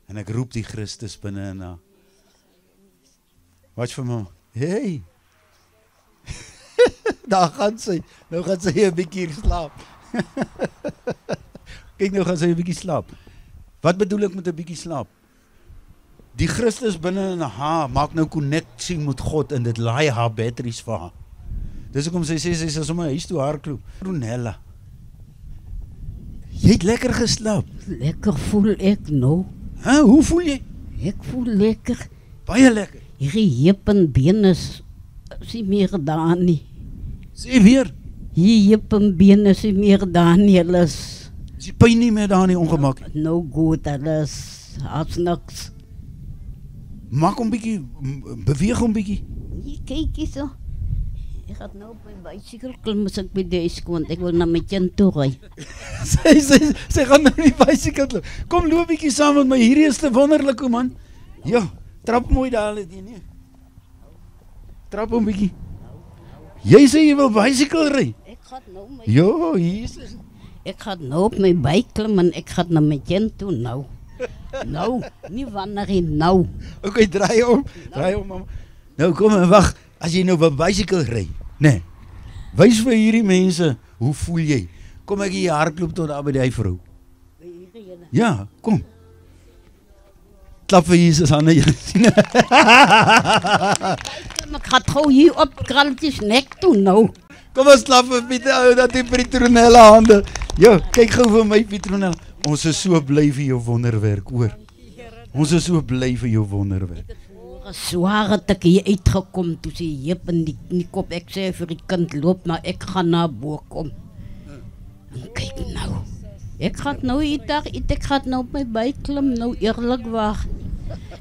[SPEAKER 1] En ek roep die Christus binne in haar. Wat vir my? Hey. Daar gaan sy. Nou gaan sy 'n bietjie slaap. Kyk, nou gaan sy 'n bietjie slaap. Wat bedoel ek met 'n bietjie slaap? Die Christus binne in haar maak nou konneksie met God en dit laai haar batteries vir haar. Dis hoekom sy sê sy is sommer huis toe hardloop. Ronella. Jy het lekker geslaap.
[SPEAKER 2] Lekker voel ek nou.
[SPEAKER 1] Hoe voel jy?
[SPEAKER 2] Ek voel lekker.
[SPEAKER 1] Baie lekker.
[SPEAKER 2] Hierdie heup en been is nie meer gedaan nie.
[SPEAKER 1] Sê weer.
[SPEAKER 2] Hierdie heup en been is nie meer gedaan nie. Hulle is
[SPEAKER 1] die pyn nie meer daar nie, ongemak.
[SPEAKER 2] No goed, hulle is niks.
[SPEAKER 1] Maak hom bietjie, beweeg hom bietjie.
[SPEAKER 2] Hier, kyk hier so. Ek gaan nou op my bicycle klim as ek by die huis kom, want ek wil na my kind toe ry.
[SPEAKER 1] Sy gaan nou die bicycle loop. Kom loop bietjie saam met my, hierdie is te wonderlik, man. Ja, trap mooi daar, nee. Trap hom bietjie. Jy sê jy wil bicycle ry?
[SPEAKER 2] Ek gaan nou my
[SPEAKER 1] Ja, Jesus.
[SPEAKER 2] Ek gaan nou op my buik klim en ek gaan na my kind toe nou. Nou, nie wanneer nie, nou.
[SPEAKER 1] Okay, draai om, mamma. Nou kom en wag, as jy nou op 'n bicycle ry, nee. Wys vir hierdie mense, hoe voel jy? Kom ek hier hardloop tot daar by die vrou. Ja, kom. Klap vir Jesus hande, jy sien.
[SPEAKER 2] Ek gaan gou hier op krantjies nek toe nou.
[SPEAKER 1] Kom ons klap vir Pieter, dat die Petronella hande. Ja, kyk gou vir my Petronella. Ons is so bly vir jou wonderwerk, hoor. Ons is so bly vir jou wonderwerk.
[SPEAKER 2] Sware tik hier uitgekom toe sy heup in die kop. Ek sê vir die kind loop, maar ek gaan na bo kom. En kyk nou. Ek gaan nou ek gaan nou op my buik klim, nou eerlikwaar.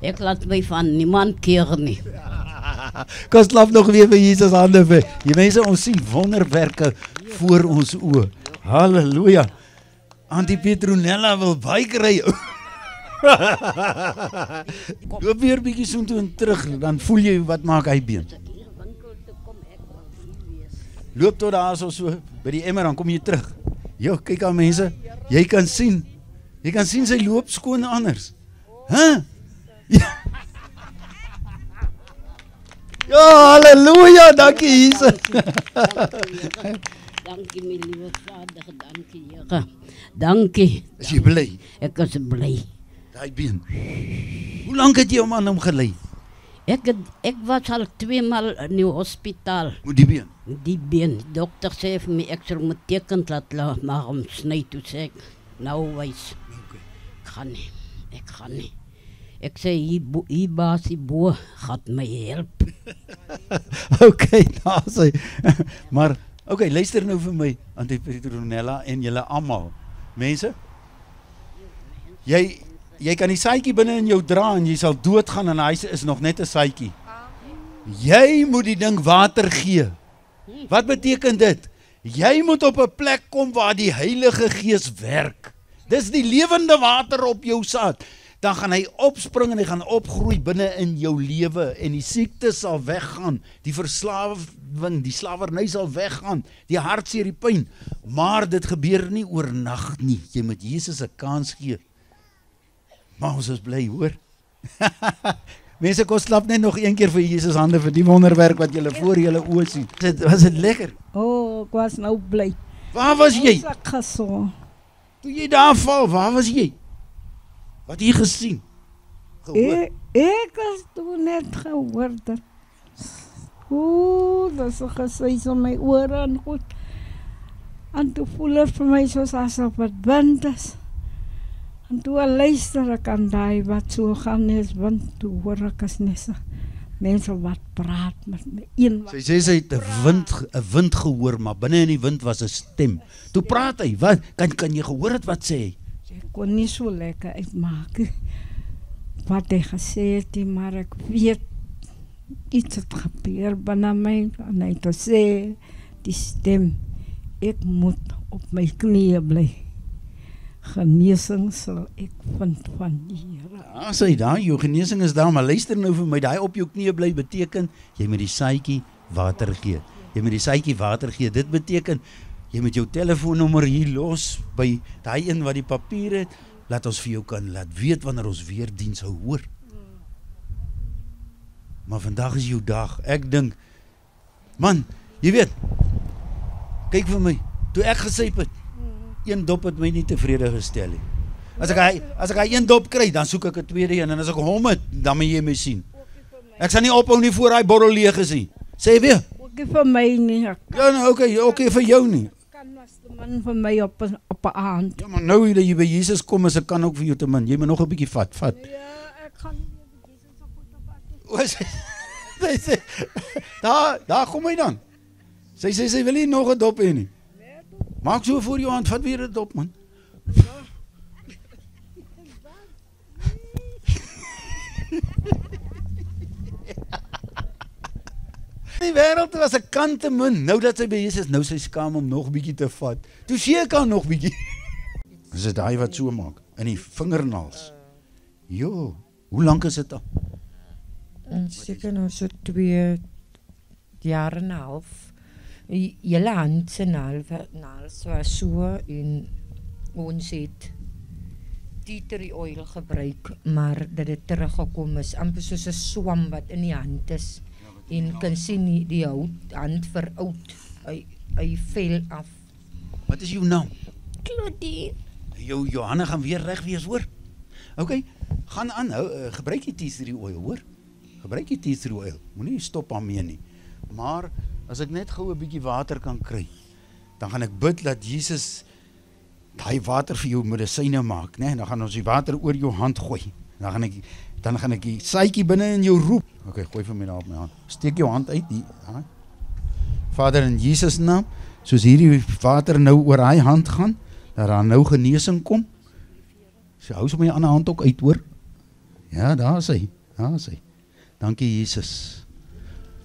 [SPEAKER 2] Ek laat my van niemand keer nie.
[SPEAKER 1] Kom klap nog weer vir Jesus hande vir. Jy mense, ons sien wonderwerke voor ons oë. Halleluja. Auntie Petronella wil bike ry. Loop weer bietjie so toe en terug, dan voel jy wat maak hy been. Loop tot daar so by die emmer, dan kom jy terug. Jo, kyk aan mense, jy kan sien sy loop skoon anders. Hæ? Ja, halleluja, dankie Jesus.
[SPEAKER 2] Dankie my liewe Vader, dankie Here. Dankie.
[SPEAKER 1] Is jy bly?
[SPEAKER 2] Ek is bly.
[SPEAKER 1] Daai been. Hoe lank het jy hom aan hom gelei?
[SPEAKER 2] Ek was al 2 maal in die hospitaal.
[SPEAKER 1] Met die been?
[SPEAKER 2] Die been. Die dokter sê vir my, ek sal my teken laat maar hom sny. Toe sê ek, nou wys. Ek gaan nie. Ek sê, hier baas die boe, gaat my help.
[SPEAKER 1] Okay, daar sê. Maar, okay, luister nou vir my, Auntie Petronella en julle almal. Mense, jy kan die saadjie binne in jou dra en jy sal doodgaan en hy is nog net 'n saadjie. Jy moet die ding water gee. Wat beteken dit? Jy moet op 'n plek kom waar die Heilige Gees werk. Dis die lewende water op jou saad. Dan gaan hy opspring en hy gaan opgroei binne in jou lewe en die siekte sal weggaan, die verslawing, die slawerny sal weggaan, die hartseer, die pyn. Maar dit gebeur nie oornag nie. Jy moet Jesus 'n kans gee. Maar ons is bly, hoor. Mense, kom slap net nog een keer vir Jesus hande vir die wonderwerk wat julle voor julle oë sien. Was dit lekker?
[SPEAKER 4] Oh, ek was nou bly.
[SPEAKER 1] Waar was jy?
[SPEAKER 4] Ek gesond.
[SPEAKER 1] Toe jy daar val, waar was jy? Wat jy gesien? Gehoor?
[SPEAKER 4] Ek was toen net gehoor dat. Dat is gesuis in my ore en goed. En toe voel het vir my soos asof het wind is. En toe luister ek aan die wat so gaan is, want toe hoor ek as nesse mense wat praat met my.
[SPEAKER 1] Sy sê sy het 'n wind gehoor, maar binne in die wind was 'n stem. Toe praat hy, wat? Kan jy gehoor het wat sê hy?
[SPEAKER 4] Ek kon nie so lekker uitmaak wat hy gesê het, maar ek weet iets het gebeur binne my en hy het gesê, die stem, ek moet op my knieë bly. Genesing sal ek vind van die Here.
[SPEAKER 1] Ja, sê daar, jou genesing is daar, maar luister nou vir my, daai op jou knieë bly beteken, jy moet die saadjie water gee. Jy moet die saadjie water gee, dit beteken, jy moet jou telefoonnommer hier los, by daai een wat die papier het, laat ons vir jou kan laat weet wanneer ons weer diens hou, hoor. Maar vandag is jou dag, ek dink, man, jy weet, kyk vir my, toe ek gesyp het, een dop het my nie tevrede gestel nie. As ek hy een dop kry, dan soek ek 'n tweede een, en as ek hom het, dan moet jy my sien. Ek sal nie ophou nie voor hy bottel leeg is nie. Sê weer.
[SPEAKER 4] Ook vir my nie.
[SPEAKER 1] Ja, nou, okay vir jou nie.
[SPEAKER 4] Kan as die man vir my op 'n aand.
[SPEAKER 1] Ja, maar nou dat jy by Jesus kom, is ek kan ook vir jou te min. Jy moet nog 'n bietjie vat.
[SPEAKER 4] Ja, ek gaan nie by Jesus op te vat.
[SPEAKER 1] Sê, daar kom hy dan. Sy wil nie nog 'n dop hê nie. Maak so voor jou hand, vat weer 'n dop, man. Die wêreld was 'n kant te min. Nou dat sy by Jesus, nou sy skaam om nog bietjie te vat. Toe sê ek nog bietjie. Is dit daai wat so maak in die vingernaels? Jo, hoe lank is dit al?
[SPEAKER 5] Seker nou so 2 jaar en 'n half. Julle hand se naels was so en ons het tea tree oil gebruik, maar dat dit teruggekom is amper soos 'n swam wat in die hand is. En kan sien die hand veroud. Hy vel af.
[SPEAKER 1] Wat is jou naam?
[SPEAKER 3] Claudine.
[SPEAKER 1] Jou hande gaan weer reg wees, hoor. OK, gaan aan. Gebruik jy tea tree oil, hoor. Gebruik jy tea tree oil. Moenie stop daarmee nie. Maar as ek net gou 'n bietjie water kan kry, dan gaan ek bid dat Jesus daai water vir jou medisyne maak, né? Dan gaan ons die water oor jou hand gooi. Dan gaan ek die saadjie binne in jou roep. OK, gooi vir my daar op my hand. Steek jou hand uit hier. Vader, in Jesus naam, soos hierdie water nou oor hy hand gaan, dat daar nou genesing kom. So hou so my ander hand ook uit, hoor. Ja, daar is hy. Dankie Jesus.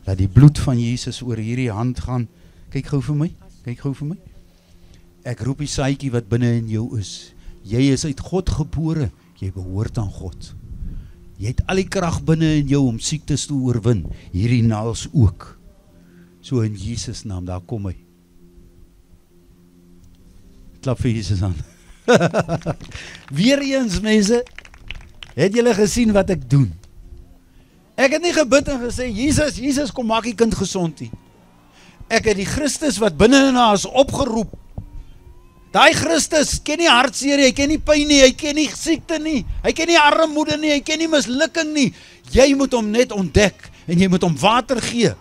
[SPEAKER 1] Laat die bloed van Jesus oor hierdie hand gaan. Kyk gou vir my. Ek roep die saadjie wat binne in jou is. Jy is uit God gebore. Jy behoort aan God. Jy het al die krag binne in jou om siektes te oorwin. Hierdie naels ook. So in Jesus naam, daar kom hy. Klap vir Jesus aan. Weereens mense, het julle gesien wat ek doen? Ek het nie gebid en gesê, Jesus, kom maak die kind gesond nie. Ek het die Christus wat binne in haar is opgeroep. Daai Christus ken nie hartseer nie, hy ken nie pyn nie, hy ken nie siekte nie, hy ken nie armoede nie, hy ken nie mislukking nie. Jy moet hom net ontdek en jy moet hom water gee.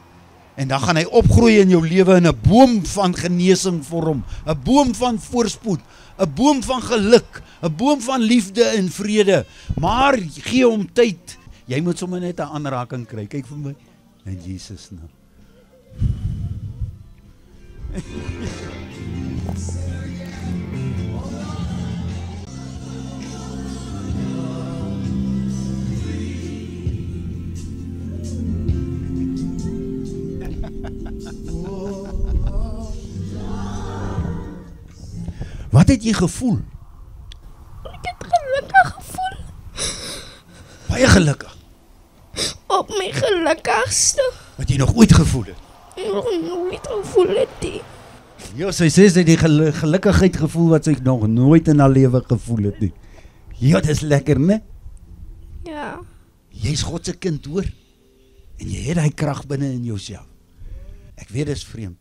[SPEAKER 1] En dan gaan hy opgroei in jou lewe in 'n boom van genesing vorm, 'n boom van voorspoed, 'n boom van geluk, 'n boom van liefde en vrede. Maar gee hom tyd. Jy moet sommer net 'n aanraking kry. Kyk vir my. In Jesus naam. Wat het jy gevoel?
[SPEAKER 3] Ek het gelukkig gevoel.
[SPEAKER 1] Baie gelukkig.
[SPEAKER 3] Op my gelukkigste.
[SPEAKER 1] Wat jy nog ooit gevoel het.
[SPEAKER 3] Nog nooit gevoel het nie.
[SPEAKER 1] Ja, sy sê sy het die gelukkigheid gevoel wat sy nog nooit in haar lewe gevoel het nie. Ja, dis lekker, né?
[SPEAKER 3] Ja.
[SPEAKER 1] Jy's God se kind, hoor. En jy het daai krag binne in jouself. Ek weet dis vreemd.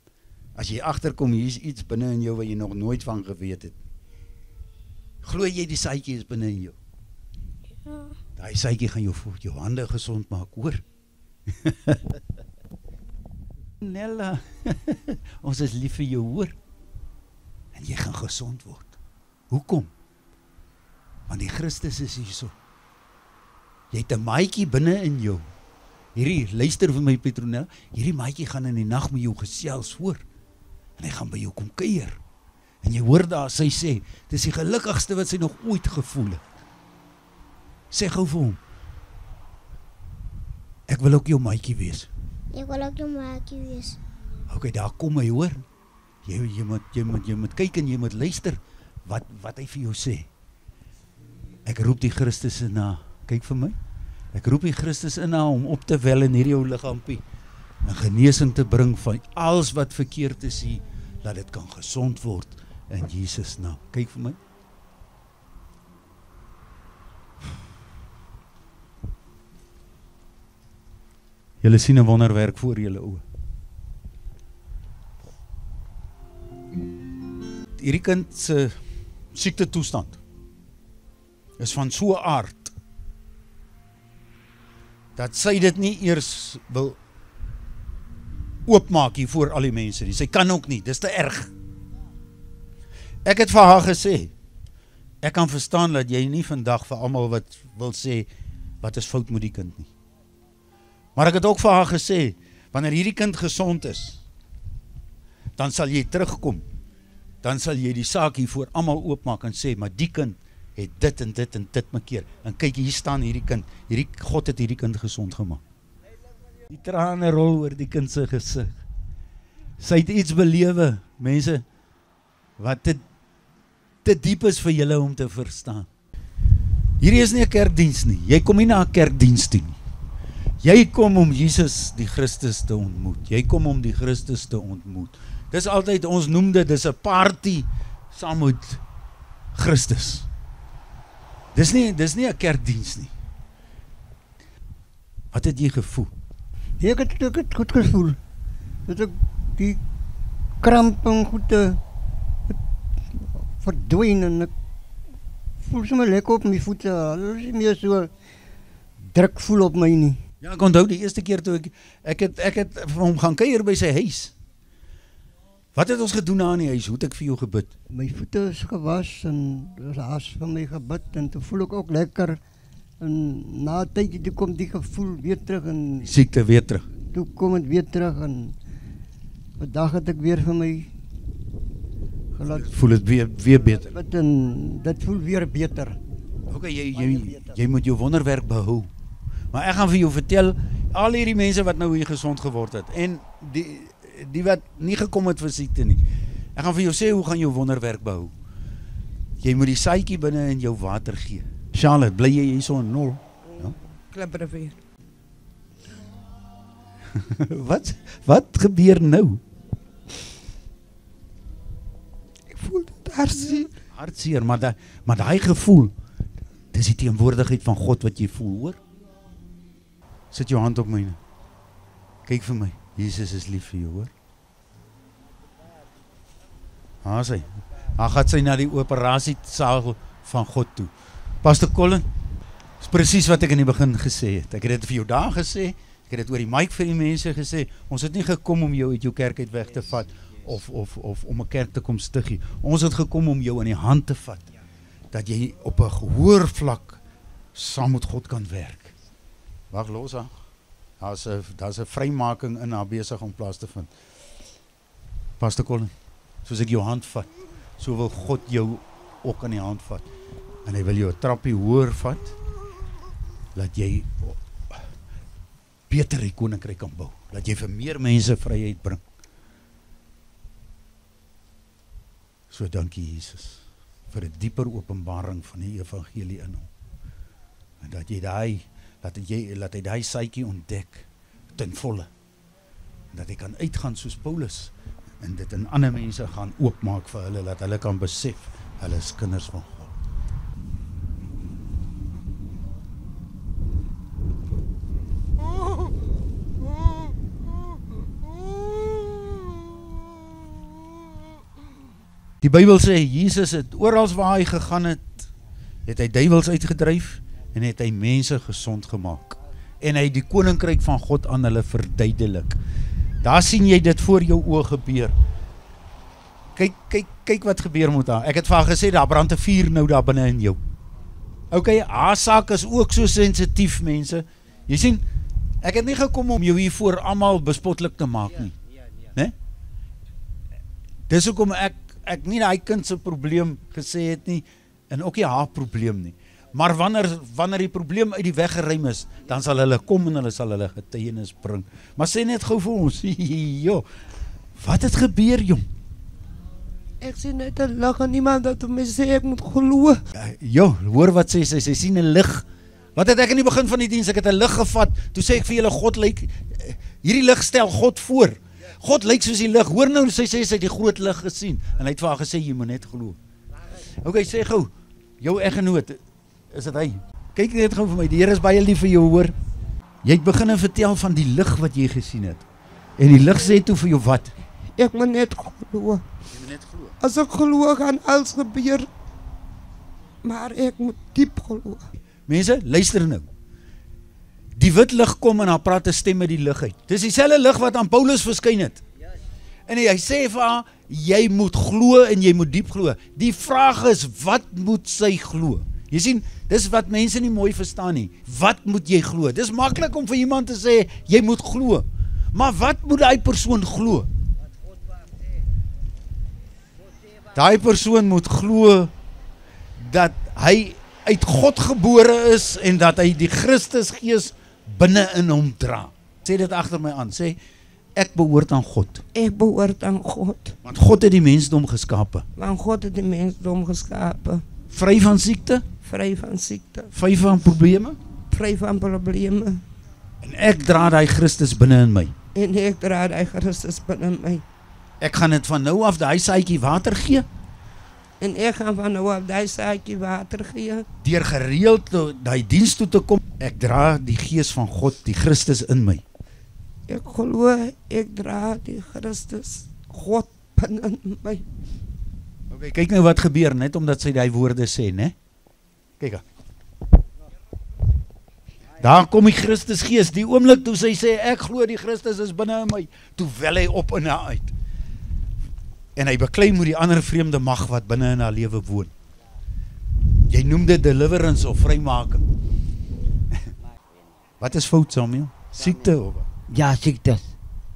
[SPEAKER 1] As jy agterkom, hier's iets binne in jou wat jy nog nooit van geweet het. Glo jy die saadjie is binne in jou?
[SPEAKER 3] Ja.
[SPEAKER 1] Daai saadjie gaan jou hande gesond maak, hoor. Nella, ons is lief vir jou, hoor. En jy gaan gesond word. Hoekom? Want die Christus is hierso. Jy het 'n maatjie binne in jou. Luister vir my Petronella, hierdie maatjie gaan in die nag met jou gesels, hoor. En hy gaan by jou kom kuier. En jy hoor daar, sy sê, dis die gelukkigste wat sy nog ooit gevoel het. Sê gou vir hom, ek wil ook jou maatjie wees.
[SPEAKER 6] Ek wil ook jou maatjie wees.
[SPEAKER 1] OK, daar kom hy, hoor. Jy moet kyk en jy moet luister wat hy vir jou sê. Ek roep die Christus in na, kyk vir my. Ek roep die Christus in na om op te wel in hierdie ou liggaampie. En genesing te bring van alles wat verkeerd is hier, dat dit kan gesond word in Jesus naam. Kyk vir my. Julle sien 'n wonderwerk voor julle oë. Hierdie kind se siekte toestand is van so 'n aard dat sy dit nie eers wil oopmaak hier voor al die mense nie. Sy kan ook nie, dis te erg. Ek het vir haar gesê, ek kan verstaan dat jy nie vandag vir almal wat wil sê, wat is fout met die kind nie. Maar ek het ook vir haar gesê, wanneer hierdie kind gesond is, dan sal jy terugkom, dan sal jy die saak hier voor almal oopmaak en sê, maar die kind het dit en dit en dit mekeer. En kyk, hier staan hierdie kind, God het hierdie kind gesond gemaak. Die trane rol oor die kind se gesig. Sy het iets belewe, mense, wat te diep is vir julle om te verstaan. Hierdie is nie 'n kerkdiens nie. Jy kom nie na 'n kerkdiens toe nie. Jy kom om Jesus die Christus te ontmoet. Jy kom om die Christus te ontmoet. Dis altyd, ons noem dit, dis 'n party saam met Christus. Dis nie 'n kerkdiens nie. Wat het jy gevoel?
[SPEAKER 7] Ek het goed gevoel. Dat ek die kramp en goed verdwyn en ek voel sommer lekker op my voete. Hulle is nie meer so druk voel op my nie.
[SPEAKER 1] Ja, ek onthou die eerste keer toe ek het vir hom gaan kuier by sy huis. Wat het ons gedoen daar in die huis? Hoe het ek vir jou gebid?
[SPEAKER 7] My voete is gewas en daar is vir my gebid en toe voel ek ook lekker. En na 'n tydjie toe kom die gevoel weer terug en
[SPEAKER 1] Die siekte weer terug.
[SPEAKER 7] toe kom het weer terug en vandag het ek weer vir my gelaat
[SPEAKER 1] Voel dit weer beter.
[SPEAKER 7] bid en dit voel weer beter.
[SPEAKER 1] Ok, jy moet jou wonderwerk behou. Maar ek gaan vir jou vertel, al hierdie mense wat nou hier gesond geword het, en die wat nie gekom het vir siekte nie, ek gaan vir jou sê, hoe gaan jou wonderwerk behou? Jy moet die saadjie binne in jou water gee. Charlotte, bly jy hier so in 0? Ja?
[SPEAKER 5] Kliprivier.
[SPEAKER 1] Wat gebeur nou?
[SPEAKER 5] Ek voel dit hartseer.
[SPEAKER 1] Hartseer, maar daai gevoel, dis die teenwoordigheid van God wat jy voel, hoor? Sit jou hand op myne. Kyk vir my. Jesus is lief vir jou, hoor? Daar sy. Daar gaan sy na die operasiesaal van God toe. Pastor Colin, is presies wat ek in die begin gesê het. Ek het dit vir jou daar gesê, ek het dit oor die mic vir die mense gesê, ons het nie gekom om jou uit jou kerk uit weg te vat, of om 'n kerk te kom stig. Ons het gekom om jou in die hand te vat, dat jy op 'n gehoor vlak saam met God kan werk. Wag, los haar. Daar's 'n vrymaking in haar besig om plaas te vind. Pastor Colin, soos ek jou hand vat, so wil God jou ook in die hand vat. En hy wil jou 'n trappie hoër vat, dat jy beter die koninkryk kan bou, dat jy vir meer mense vryheid bring. So dankie Jesus, vir 'n dieper openbaring van die evangelie in hom. En dat jy laat hy daai saadjie ontdek ten volle. En dat hy kan uitgaan soos Paulus en dit in ander mense gaan oopmaak vir hulle, dat hulle kan besef, hulle is kinders van God. Die Bybel sê, Jesus het oral waar hy gegaan het hy duiwels uitgedryf, en het hy mense gesond gemaak. En hy die koninkryk van God aan hulle verduidelik. Daar sien jy dit voor jou oë gebeur. Kyk wat gebeur met haar. Ek het vir haar gesê, daar brand 'n vuur nou daar binne in jou. Ok, haar saak is ook so sensitief, mense. Jy sien, ek het nie gekom om jou hier voor almal bespotlik te maak nie. Né? Dis hoekom ek nie daai kind se probleem gesê het nie, en ook nie haar probleem nie. Maar wanneer die probleem uit die weg geruim is, dan sal hulle kom en hulle sal hulle getuienis bring. Maar sê net gou vir ons, jo, wat het gebeur, jong?
[SPEAKER 5] Ek sien net 'n lig en iemand dat my sê ek moet glo.
[SPEAKER 1] Jo, hoor wat sê sy sien 'n lig. Wat het ek in die begin van die diens, ek het 'n lig gevat, toe sê ek vir julle, God lyk, hierdie lig stel God voor. God lyk soos die lig, hoor nou, sy sê sy het die groot lig gesien, en hy het vir haar gesê, jy moet net glo. Ok, sê gou, jou eggenoot, is dit hy? Kyk net gou vir my, die Here is baie lief vir jou, hoor. Jy het begin vertel van die lig wat jy gesien het, en die lig sê toe vir jou wat?
[SPEAKER 5] Ek moet net glo.
[SPEAKER 1] Jy moet net glo.
[SPEAKER 5] As ek glo, gaan alles gebeur. Maar ek moet diep glo.
[SPEAKER 1] Mense, luister nou. Die wit lig kom en dan praat 'n stem met die lig uit. Dis dieselfde lig wat aan Paulus verskyn het. En hy sê vir haar, jy moet glo en jy moet diep glo. Die vraag is, wat moet sy glo? Jy sien, dis wat mense nie mooi verstaan nie. Wat moet jy glo? Dis maklik om vir iemand te sê, jy moet glo. Maar wat moet daai persoon glo? Daai persoon moet glo dat hy uit God gebore is en dat hy die Christusgees binne in hom dra. Sê dit agter my aan. Sê ek behoort aan God.
[SPEAKER 8] Ek behoort aan God.
[SPEAKER 1] Want God het die mensdom geskape.
[SPEAKER 8] Want God het die mensdom geskapen.
[SPEAKER 1] Vry van siekte,
[SPEAKER 8] Vry van ziekte.
[SPEAKER 1] vry van probleme.
[SPEAKER 8] Vry van problemen.
[SPEAKER 1] En ek dra daai Christus binne in my.
[SPEAKER 8] En ek dra die Christus binne my.
[SPEAKER 1] Ek gaan dit van nou af daai saadjie water gee.
[SPEAKER 8] En ek gaan van nou af die saadjie water gee.
[SPEAKER 1] Deur gereeld daai diens toe te kom. Ek dra die gees van God, die Christus in my.
[SPEAKER 8] Ek glo, ek dra die Christus, God binne my.
[SPEAKER 1] Okay, kyk nou wat gebeur, net omdat sy die woorde sê, né? Kyk. Daar kom die Christus gees, die oomblik toe sy sê, ek glo die Christus is binne in my, toe wel hy op en uit. En hy beklei met die ander vreemde mag wat binne in haar lewe woon. Jy noem dit deliverance of vrymaking. Wat is fout, Samuel? Siekte of wat?
[SPEAKER 9] Ja, siektes.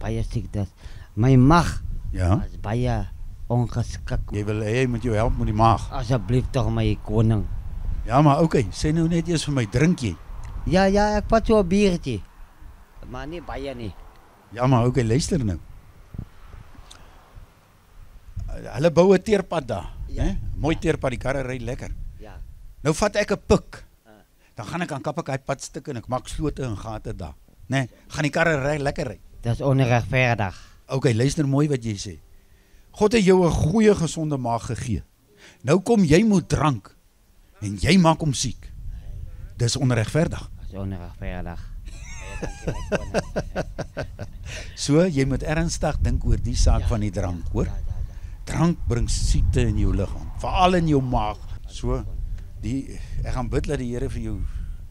[SPEAKER 9] Baie siektes. My mag
[SPEAKER 1] Ja,
[SPEAKER 9] is baie ongeskik.
[SPEAKER 1] jy wil hê moet jou help met die maag.
[SPEAKER 9] Asseblief toch my koning.
[SPEAKER 1] Ja, maar okay, sê nou net eers vir my, drink jy?
[SPEAKER 9] Ja, ek vat so 'n biertjie. Maar nie baie nie.
[SPEAKER 1] Ja, maar okay, luister nou. Hulle bou 'n teerpad daar,
[SPEAKER 9] Ja.
[SPEAKER 1] né? Mooi teerpad, die karre ry lekker.
[SPEAKER 9] Ja.
[SPEAKER 1] Nou vat ek 'n pik. Dan gaan ek aan kap ek daai padstukke en ek maak slote en gate daar, né? Gaan die karre ry lekker ry.
[SPEAKER 9] Dis onregverdig.
[SPEAKER 1] Okay, luister mooi wat jy sê. God het jou 'n goeie gesonde maag gegee. Nou kom jy moet drank en jy maak hom siek. Dis onregverdig.
[SPEAKER 9] Dis onregverdig. Baie dankie my koning.
[SPEAKER 1] So, jy moet ernstig dink oor die saak van die drank, hoor? Drank bring siekte in jou liggaam, veral in jou maag. So, ek gaan bid dat die Here vir jou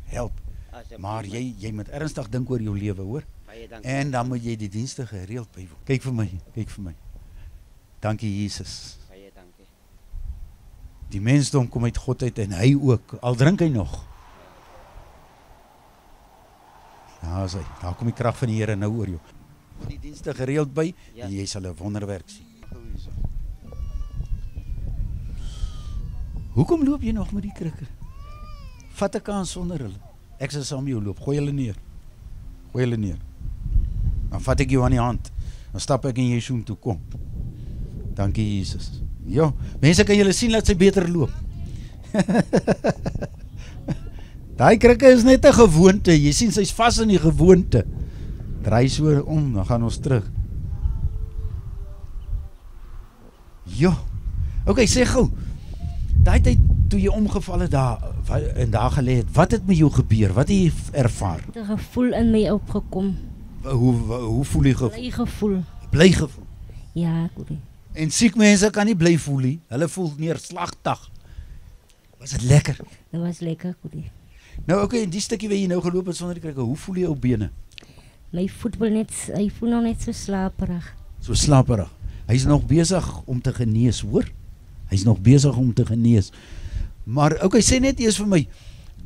[SPEAKER 1] help. Maar jy moet ernstig dink oor jou lewe, hoor?
[SPEAKER 9] Baie dankie.
[SPEAKER 1] En dan moet jy die dienste gereeld bywoon. Kyk vir my. Dankie Jesus.
[SPEAKER 9] Baie dankie.
[SPEAKER 1] Die mensdom kom uit God uit en hy ook, al drink hy nog. Ja, daar kom die krag van die Here nou oor jou. Moet die dienste gereeld by en jy sal 'n wonderwerk sien. Hoekom loop jy nog met die krikke? Vat 'n kans sonder hulle. Ek sal saam jou loop. Gooi hulle neer. Dan vat ek jou aan die hand. Dan stap ek en jy soom toe kom. Dankie Jesus. Ja, mense kan julle sien dat sy beter loop. Daai krikke is net 'n gewoonte. Jy sien sy's vas in die gewoonte. Draai so om, dan gaan ons terug. Ja. Okay, sê gou. Daai tyd toe jy omgeval het daar en daar gelê het, wat het met jou gebeur? Wat het jy ervaar?
[SPEAKER 2] 'n gevoel in my opgekom.
[SPEAKER 1] Hoe voel jy gevoel?
[SPEAKER 2] Bly gevoel.
[SPEAKER 1] Bly gevoel.
[SPEAKER 2] Ja, goeie.
[SPEAKER 1] En siek mense kan nie bly voel nie. Hulle voel neerslagtig. Was dit lekker?
[SPEAKER 2] Dit was lekker, goeie.
[SPEAKER 1] Nou okay, in die stukkie waar jy nou geloop het sonder die krikke, hoe voel jy jou bene?
[SPEAKER 2] My voet wil net, hy voel nog net so slaperig.
[SPEAKER 1] So slaperig. Hy's nog besig om te genees, hoor? Hy's nog besig om te genees. Maar okay, sê net eers vir my,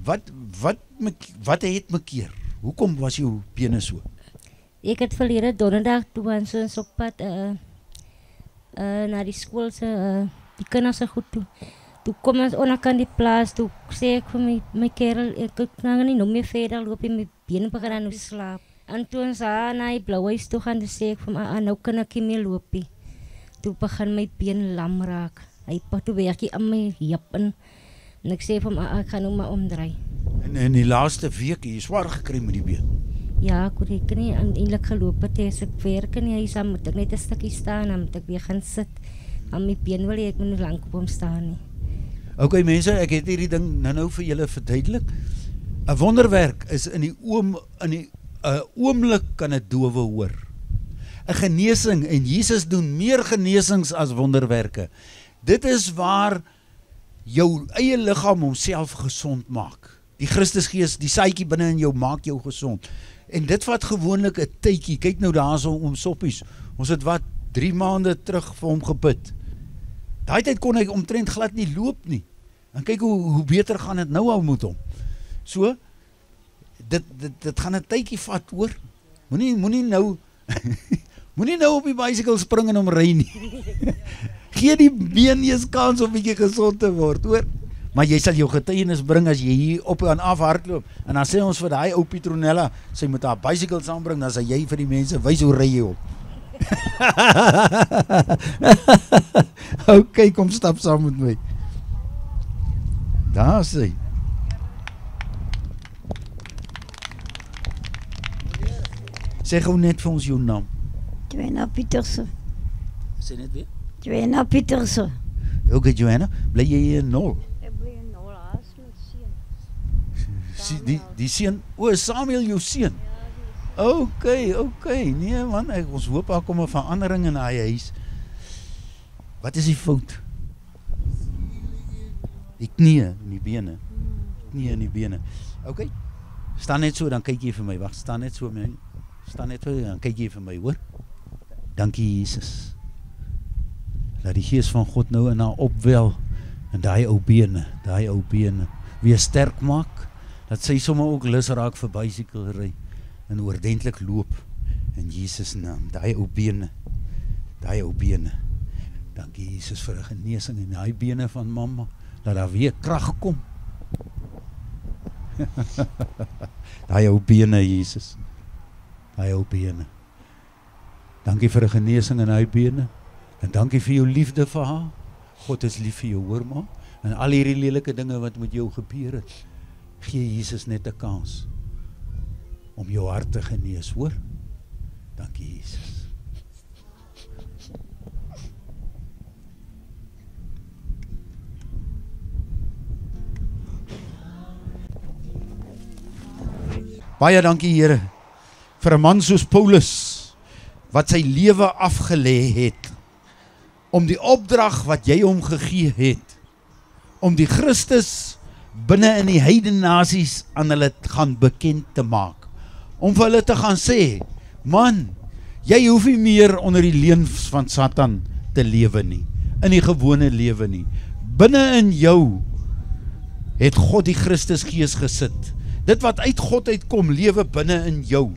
[SPEAKER 1] wat het mekeer? Hoekom was jou bene so?
[SPEAKER 2] Ek het verlede donderdag toe aan so 'n sokpad na die skool se die kinders se goed toe. Toe kom ons onderkant die plaas, toe sê ek vir my kerel, ek kan nie nog meer verder loop en my bene begin aan nou slaap. En toe ons na die Blouhuis toe gaan, toe sê ek vir my, nou kan ek nie meer loop nie. Toe begin my been lam raak. Hy pak toe werkie aan my heup in. En ek sê vir my, ek gaan nou maar omdraai.
[SPEAKER 1] En in die laaste week, jy swaar gekry met die been.
[SPEAKER 2] Ja, ek kan nie eintlik geloop het as ek werk in die huis, dan moet ek net 'n stukkie staan, dan moet ek weer gaan sit. Aan my been wil ek nie lank op hom staan nie.
[SPEAKER 1] Okay mense, ek het hierdie ding nou vir julle verduidelik. 'n Wonderwerk is in die oomblik kan 'n dowe hoor. 'n Genesing, en Jesus doen meer genesings as wonderwerke. Dit is waar jou eie liggaam homself gesond maak. Die Christusgees, die saadjie binne in jou maak jou gesond. En dit vat gewoonlik 'n tydjie. Kyk nou daarso om Soppies. Ons het 3 maande terug vir hom geput. Daai tyd kon hy omtrent glad nie loop nie. En kyk hoe beter gaan dit nou al met hom. So, dit gaan 'n tydjie vat, hoor. Moenie nou moenie nou op die bicycle spring en hom ry nie. Gee die been eers kans om bietjie gesond te word, hoor. Maar jy sal jou getuienis bring as jy hier op en af hardloop. En dan sê ons vir daai ou Petronella, sy moet haar bicycle saambring, dan sal jy vir die mense wys hoe ry jy op. Ok, kom stap saam met my. Daar is hy. Sê gou net vir ons jou naam.
[SPEAKER 10] Joanna Pieterse.
[SPEAKER 1] Sê net weer.
[SPEAKER 10] Joanna Pieterse.
[SPEAKER 1] Ok, Joanna, bly jy hier in Nol?
[SPEAKER 10] Ek bly in Nol, haas met seun.
[SPEAKER 1] Die seun, Samuel jou seun? Ok, nee man, ons hoop daar kom 'n verandering in daai huis. Wat is die fout? Die knie en die bene. Knie en die bene. Ok, staan net so, dan kyk jy vir my, wacht, staan net so, dan kyk jy vir my, hoor? Dankie Jesus. Laat die gees van God nou in haar opwel, en daai ou bene, weer sterk maak, dat sy sommer ook lus raak vir bicycle ry, en oordentlik loop, in Jesus naam, daai ou bene, dankie Jesus vir 'n genesing in daai bene van mamma, dat daar weer krag kom, daai ou bene Jesus, dankie vir 'n genesing in daai bene, en dankie vir jou liefde vir haar, God is lief vir jou, hoor maar, en al hierdie lelike dinge wat met jou gebeur het, gee Jesus net 'n kans, om jou hart te genees, hoor? Dankie Jesus. Baie dankie Here, vir 'n man soos Paulus, wat sy lewe afgelê het, om die opdrag wat jy hom gegee het, om die Christus binne in die heidene nasies aan hulle gaan bekend te maak, om vir hulle te gaan sê, man, jy hoef nie meer onder die leuns van Satan te lewe nie, in die gewone lewe nie, binne in jou het God die Christus gees gesit, dit wat uit God uitkom, lewe binne in jou,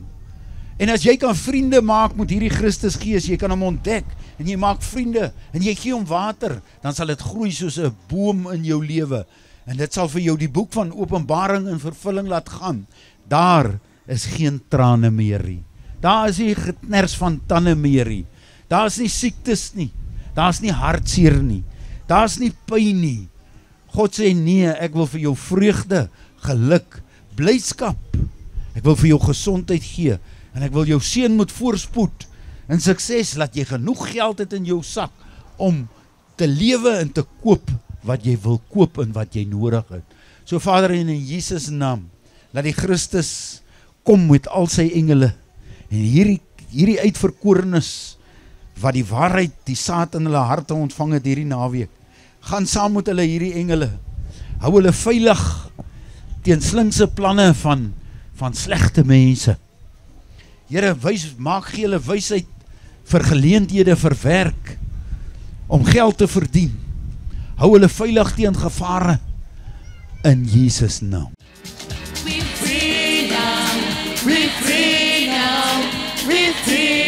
[SPEAKER 1] en as jy kan vriende maak met hierdie Christus gees, jy kan hom ontdek, en jy maak vriende, en jy gee hom water, dan sal dit groei soos 'n boom in jou lewe, en dit sal vir jou die boek van Openbaring in vervulling laat gaan, daar is geen trane meer nie, daar is nie gekners van tande meer nie, daar is nie siektes nie, daar is nie hartseer nie, daar is nie pyn nie, God sê nee, ek wil vir jou vreugde, geluk, blydskap, ek wil vir jou gesondheid gee, en ek wil jou seën met voorspoed, en sukses, laat jy genoeg geld het in jou sak, om te lewe en te koop, wat jy wil koop en wat jy nodig het. So Vader, in Jesus naam, laat die Christus kom met al sy engele, en hierdie uitverkorenes, wat die waarheid, die saad in hulle harte ontvang het hierdie naweek, gaan saam met hulle hierdie engele, hou hulle veilig, teen slinkse planne van slegte mense. Here, maak gee hulle wysheid vir geleenthede vir werk, om geld te verdien. Hou hulle veilig teen gevare, in Jesus naam.
[SPEAKER 11] We're free now, we're free now, we're free.